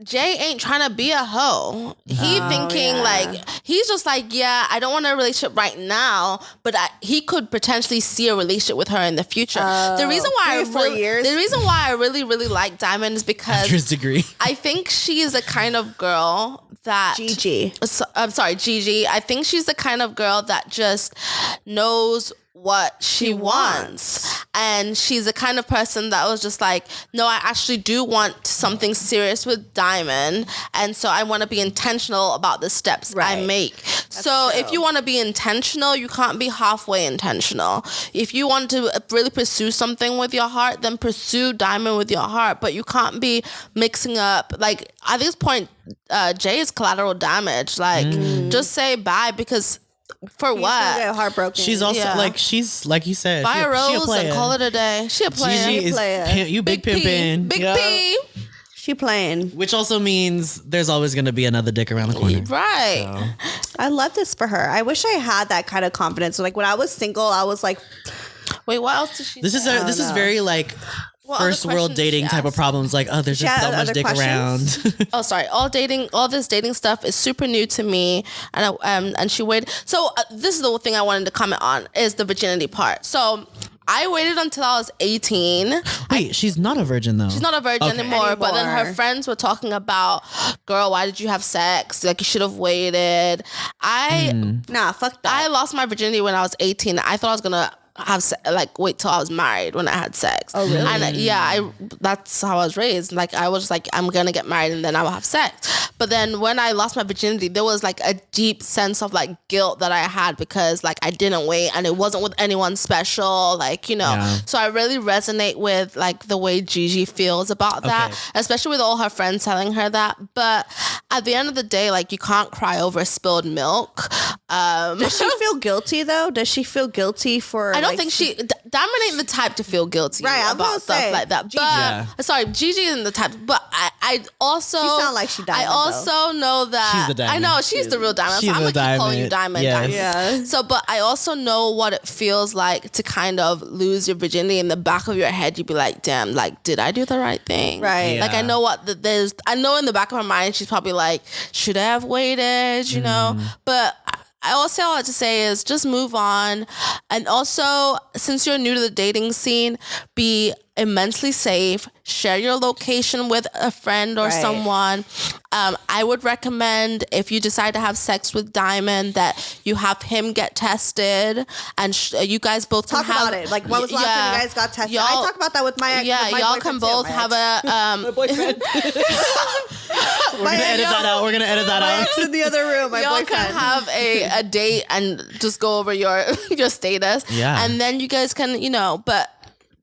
Jay ain't trying to be a hoe. He thinking yeah. like, he's just like, yeah, I don't want a relationship right now, but he could potentially see a relationship with her in the future. The reason why 3 or 4 years? the reason why I really, really like Diamond is because After his degree. I think she is the kind of girl that Gigi. I'm sorry, Gigi. I think she's the kind of girl that just knows what she wants. And she's the kind of person that was just like, no, I actually do want something serious with Diamond. And so I want to be intentional about the steps I Right. make. So true. if you want to be intentional, you can't be halfway intentional. If you want to really pursue something with your heart, then pursue Diamond with your heart. But you can't be mixing up, like at this point, Jay is collateral damage. Like just say bye, because for He's gonna get what? heartbroken. She's also Yeah. she's like you said. Buy a she rose and call it a day. She a player. Gigi is player. you big P. pimpin'. Big Yeah. P. she playing. Which also means there's always going to be another dick around the corner. Right. I love this for her. I wish I had that kind of confidence. Like when I was single, I was like, Wait, what else did she This say? is very like What other first world questions did she dating type of ask? problems. Like, oh, there's just had so much other dick questions? around. Oh, sorry. All this dating stuff is super new to me, and and she waited. So this is the thing I wanted to comment on is the virginity part. So I waited until I was 18. Wait, she's not a virgin though. She's not a virgin Okay. anymore, but then her Anymore. friends were talking about, girl, why did you have sex? Like you should have waited. nah, fuck that. I lost my virginity when I was 18. I thought I was gonna wait till I was married when I had sex. Oh, really? And that's how I was raised. Like I was like, I'm gonna get married and then I will have sex. But then when I lost my virginity, there was like a deep sense of like guilt that I had because like I didn't wait and it wasn't with anyone special. Like, you know, Yeah. so I really resonate with like the way Gigi feels about that, Okay. especially with all her friends telling her that. But at the end of the day, like you can't cry over spilled milk. Does she feel guilty though? Does she feel guilty for? I don't think Diamond ain't the type to feel guilty Right, I'm about gonna stuff say, like that. Gigi. But Yeah. sorry, Gigi isn't the type. But I also She sound like she I Diamond, also know that She's the Diamond. I know she's the real Diamond. She's So I'm the gonna keep calling you Diamond. Diamond. Yes. Diamond. Yeah. So, but I also know what it feels like to kind of lose your virginity. In the back of your head, you'd be like, "Damn, like, did I do the right thing?" Right. Yeah. Like I know I know in the back of her mind, she's probably like, "Should I have waited?" You know, but. I also all I have to say is just move on. And also, since you're new to the dating scene, be immensely safe. Share your location with a friend or Right. someone. I would recommend if you decide to have sex with Diamond that you have him get tested and you guys both Talk can have about it. Like, when was the last time you guys got tested? I talk about that with my yeah, with my y'all boyfriend can too, both my have ex. a boyfriend. We're gonna edit that out. We're gonna edit that My out. ex in the other room. My y'all boyfriend. can have a date and just go over your status. Yeah. And then you guys can, but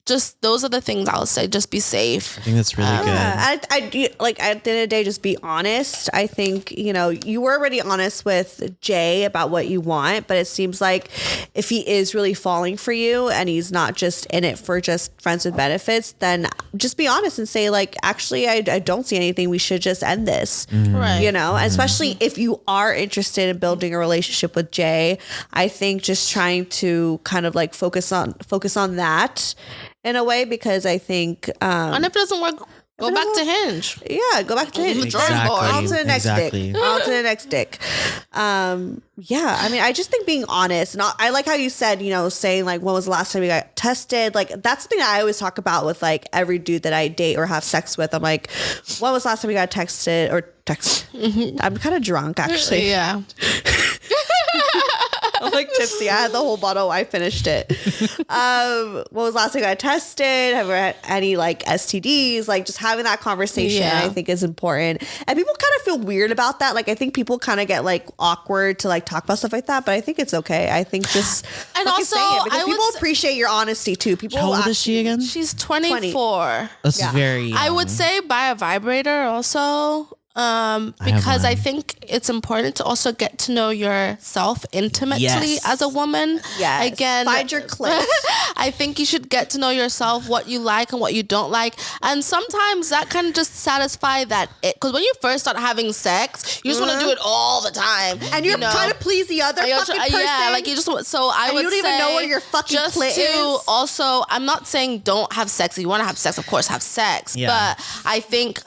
just those are the things I'll say. Just be safe. I think that's really good. I do, like, at the end of the day, just be honest. I think, you were already honest with Jay about what you want, but it seems like if he is really falling for you and he's not just in it for just friends with benefits, then just be honest and say, like, actually, I don't see anything. We should just end this. Right. Especially if you are interested in building a relationship with Jay. I think just trying to kind of like focus on that in a way, because I think and if it doesn't work, go back to Hinge. Yeah, go back to Hinge. Exactly. On to the next dick. On to the next dick. Yeah, I mean, I just think being honest, and I like how you said, saying like, when was the last time you got tested? Like, that's something that I always talk about with like every dude that I date or have sex with. I'm like, when was the last time you got texted or text? I'm kind of drunk, actually. Yeah. I'm like tipsy. I had the whole bottle. I finished it. What was the last time I got tested? Have I had any like STDs? Like, just having that conversation, I think, is important. And people kind of feel weird about that. Like, I think people kind of get like awkward to like talk about stuff like that. But I think it's okay. I think just and also say it, because people appreciate your honesty too. People. How old is she again? She's 24. That's very young. I would say buy a vibrator also. Because I think it's important to also get to know yourself intimately as a woman. Yes. Again, find your clique. I think you should get to know yourself, what you like and what you don't like. And sometimes that kind of just satisfy that it. Because when you first start having sex, you just want to do it all the time. And you're trying to please the other fucking person. Yeah, like you just, so I would say. You don't even know where your fucking clit is. Also, I'm not saying don't have sex. If you want to have sex, of course, have sex. Yeah. But I think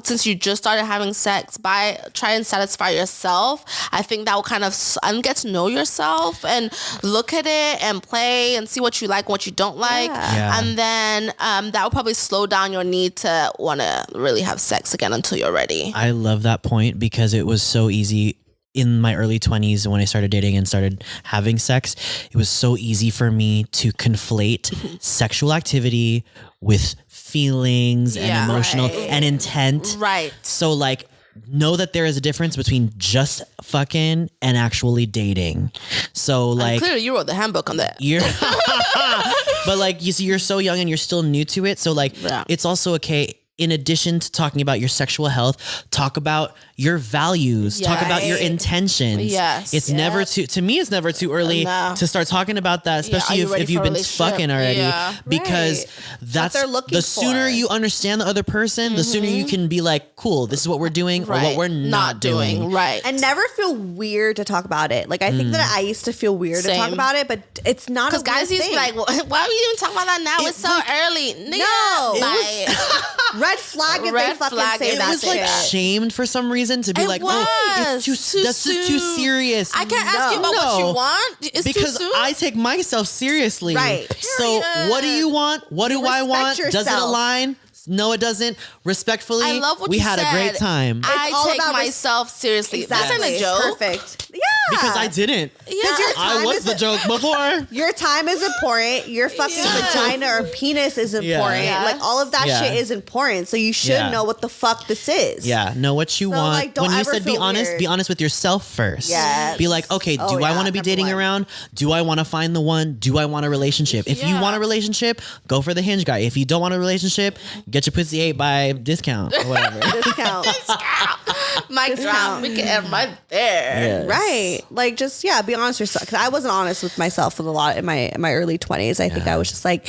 since you just started having sex, try and satisfy yourself. I think that will kind of get to know yourself and look at it and play and see what you like, what you don't like. And then that will probably slow down your need to want to really have sex again until you're ready. I love that point, because it was so easy in my early 20s when I started dating and started having sex. It was so easy for me to conflate sexual activity with feelings and emotional and intent. Right. So like, know that there is a difference between just fucking and actually dating. So like, and clearly you wrote the handbook on that. But like, you see, you're so young and you're still new to it. So like, it's also okay. In addition to talking about your sexual health, talk about your values, talk about your intentions. Yes. It's never to me, it's never too early to start talking about that, especially if you've been fucking already, because that's the sooner you understand the other person, the sooner you can be like, cool, this is what we're doing or what we're not doing. Right. And never feel weird to talk about it. Like, I think that I used to feel weird to talk about it, but it's not a guys used to be like, why are we even talking about that now? It's so early. No. Red flag if they fucking say that. It was like shamed for some reason to be like, oh, it's that's just too serious. I can't ask you about what you want. It's because too soon. I take myself seriously. Right. So what do you want? What do I want? yourself. Does it align? No, it doesn't. Respectfully, I love what we you had said. a great time. I take myself seriously. Exactly. That's not a joke. Perfect. Yeah. Because I didn't. Yeah. I was the joke before. Your time is important. Your fucking vagina or penis is important. Yeah. Like, all of that shit is important. So you should know what the fuck this is. Yeah, know what you want. Like, don't when you ever said be feel honest, weird. be honest with yourself first. Yes. Be like, okay, do I want to be number dating one. around? Do I want to find the one? Do I want a relationship? If you want a relationship, go for the Hinge guy. If you don't want a relationship, get your pussy ate by discount or whatever. Discount. My God, we can end right there. Yes. Right. Like, just, be honest with yourself. Because I wasn't honest with myself with a lot in my early 20s. I think I was just like,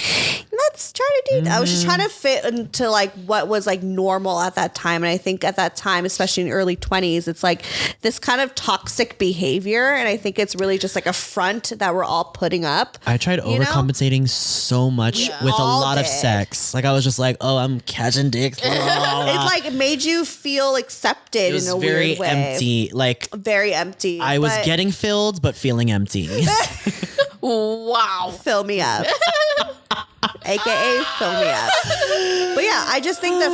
let's try to do that. I was just trying to fit into like what was like normal at that time. And I think at that time, especially in the early 20s, it's like this kind of toxic behavior. And I think it's really just like a front that we're all putting up. I tried overcompensating so much with a lot of sex. Like, I was just like, oh, I'm catching dicks. It like made you feel accepted in a weird way. Empty. Like, very empty. I was getting filled, but feeling empty. Wow. Fill me up. AKA fill me up. But yeah, I just think that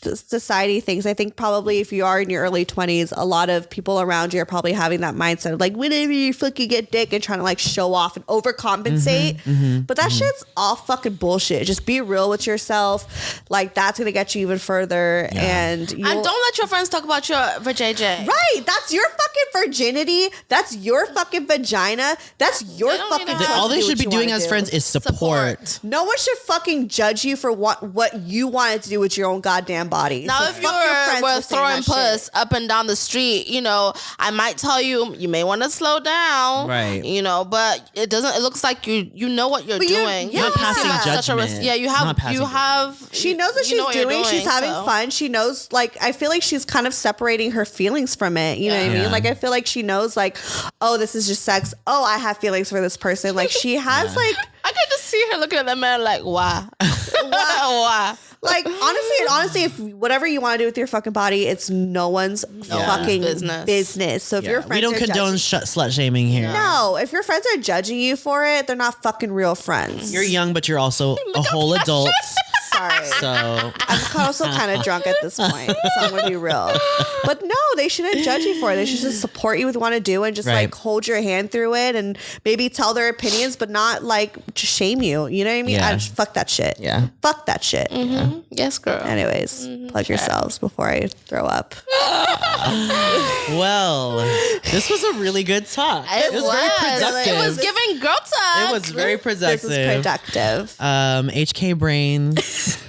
society thinks. I think probably if you are in your early 20s, a lot of people around you are probably having that mindset of like, whenever you fucking get dick and trying to like show off and overcompensate. But that shit's all fucking bullshit. Just be real with yourself. Like that's gonna get you even further. And don't let your friends talk about your vajayjay. Right, that's your fucking virginity. That's your fucking vagina. That's your fucking. All they do should what be you doing wanna as do. friends is support. No one should fucking judge you for what you wanted to do with your own goddamn body. Now, So if fuck your friends you were for saying throwing that shit. puss up and down the street, you know, I might tell you may want to slow down, Right? You know, but it doesn't. It looks like you know what you're doing. you're not passing judgment. You have. She knows what you know she's doing. She's having so. fun. She knows, like, I feel like she's kind of separating her feelings from it. You know what I mean? Like, I feel like she knows, like, oh, this is just sex. Oh, I have feelings for this person. Like, she has, like, I could just see her looking at that man like, why? Why? like, honestly, if whatever you want to do with your fucking body, it's no one's fucking business. So if your friends we don't condone slut shaming here. No, if your friends are judging you for it, they're not fucking real friends. You're young, but you're also a whole adult. Sorry. So I'm also kind of drunk at this point, so I'm gonna be real. But no, they shouldn't judge you for it. They should just support you with what you want to do and just like hold your hand through it and maybe tell their opinions, but not like just shame you. You know what I mean? Yeah. Fuck that shit. Yeah. Fuck that shit. Mm-hmm. Yes, girl. Anyways, plug yourselves before I throw up. Well, this was a really good talk. It was very productive. It was giving girl talk. It was very productive. This is productive. HK Brains.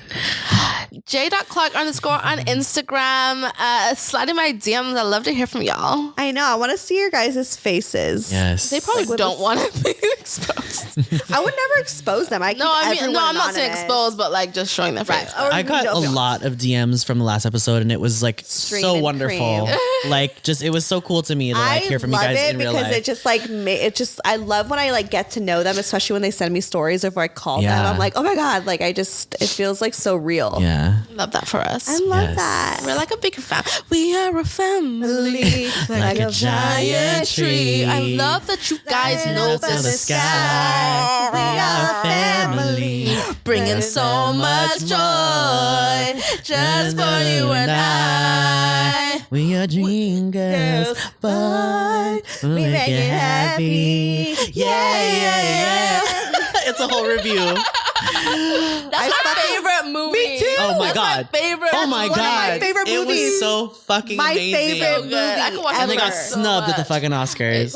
J.Clarke _ on Instagram. Slide in my DMs. I love to hear from y'all. I know. I want to see your guys' faces. Yes. They probably don't want to be exposed. I would never expose them. I'm not saying exposed, but like just showing their face. I got a lot of DMs from the last episode, and it was like so wonderful. Like, just it was so cool to me to like hear from you guys in real life. Because it just like I love when I like get to know them, especially when they send me stories or if I call them. I'm like, oh my god, like it feels like so real. Yeah. Love that for us. I love that. We're like a big family. We are a family, like a giant tree. I love that you guys know the sky. We are a family, bringing so much joy just for you and I. We are dream girls, but we make it happy. Yeah. It's a whole review. That's my favorite movie. Me too. Oh my god. My favorite. Oh my One god. of my favorite It movies. was so fucking amazing. My favorite movie I can watch it And they got ever. snubbed at the fucking Oscars.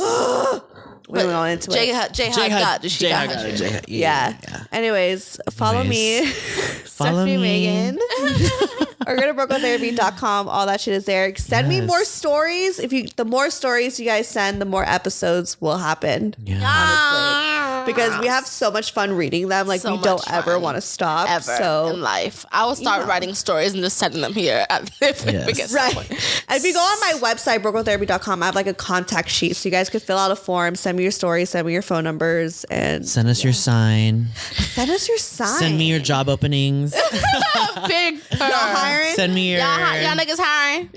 We went on into it. J. Yeah. Anyways, follow me, Follow Stefanie me. Maegan. Or go to brokegirl.com. All that shit is there. Send me more stories. The more stories you guys send, the more episodes will happen. Yeah. Honestly, because we have so much fun reading them. Like So we don't much ever fun. want to stop. Ever So in life. I will start writing stories and just sending them here if we get right. someone. And if you go on my website, brokegirltherapy.com, I have like a contact sheet. So you guys could fill out a form, send me your stories, send me your phone numbers, and Send us your sign. send us your sign. Send me your job openings. Big Y'all hiring? Send me your. Y'all niggas hiring.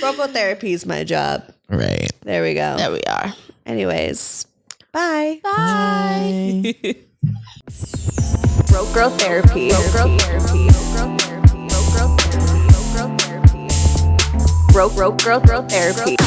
Broco therapy is my job. Right. There we go. There we are. Anyways, bye. Bye. Broke Girl Therapy. Broke Girl Therapy. Broke Girl Therapy. Broke Girl Therapy. Broke Girl Therapy.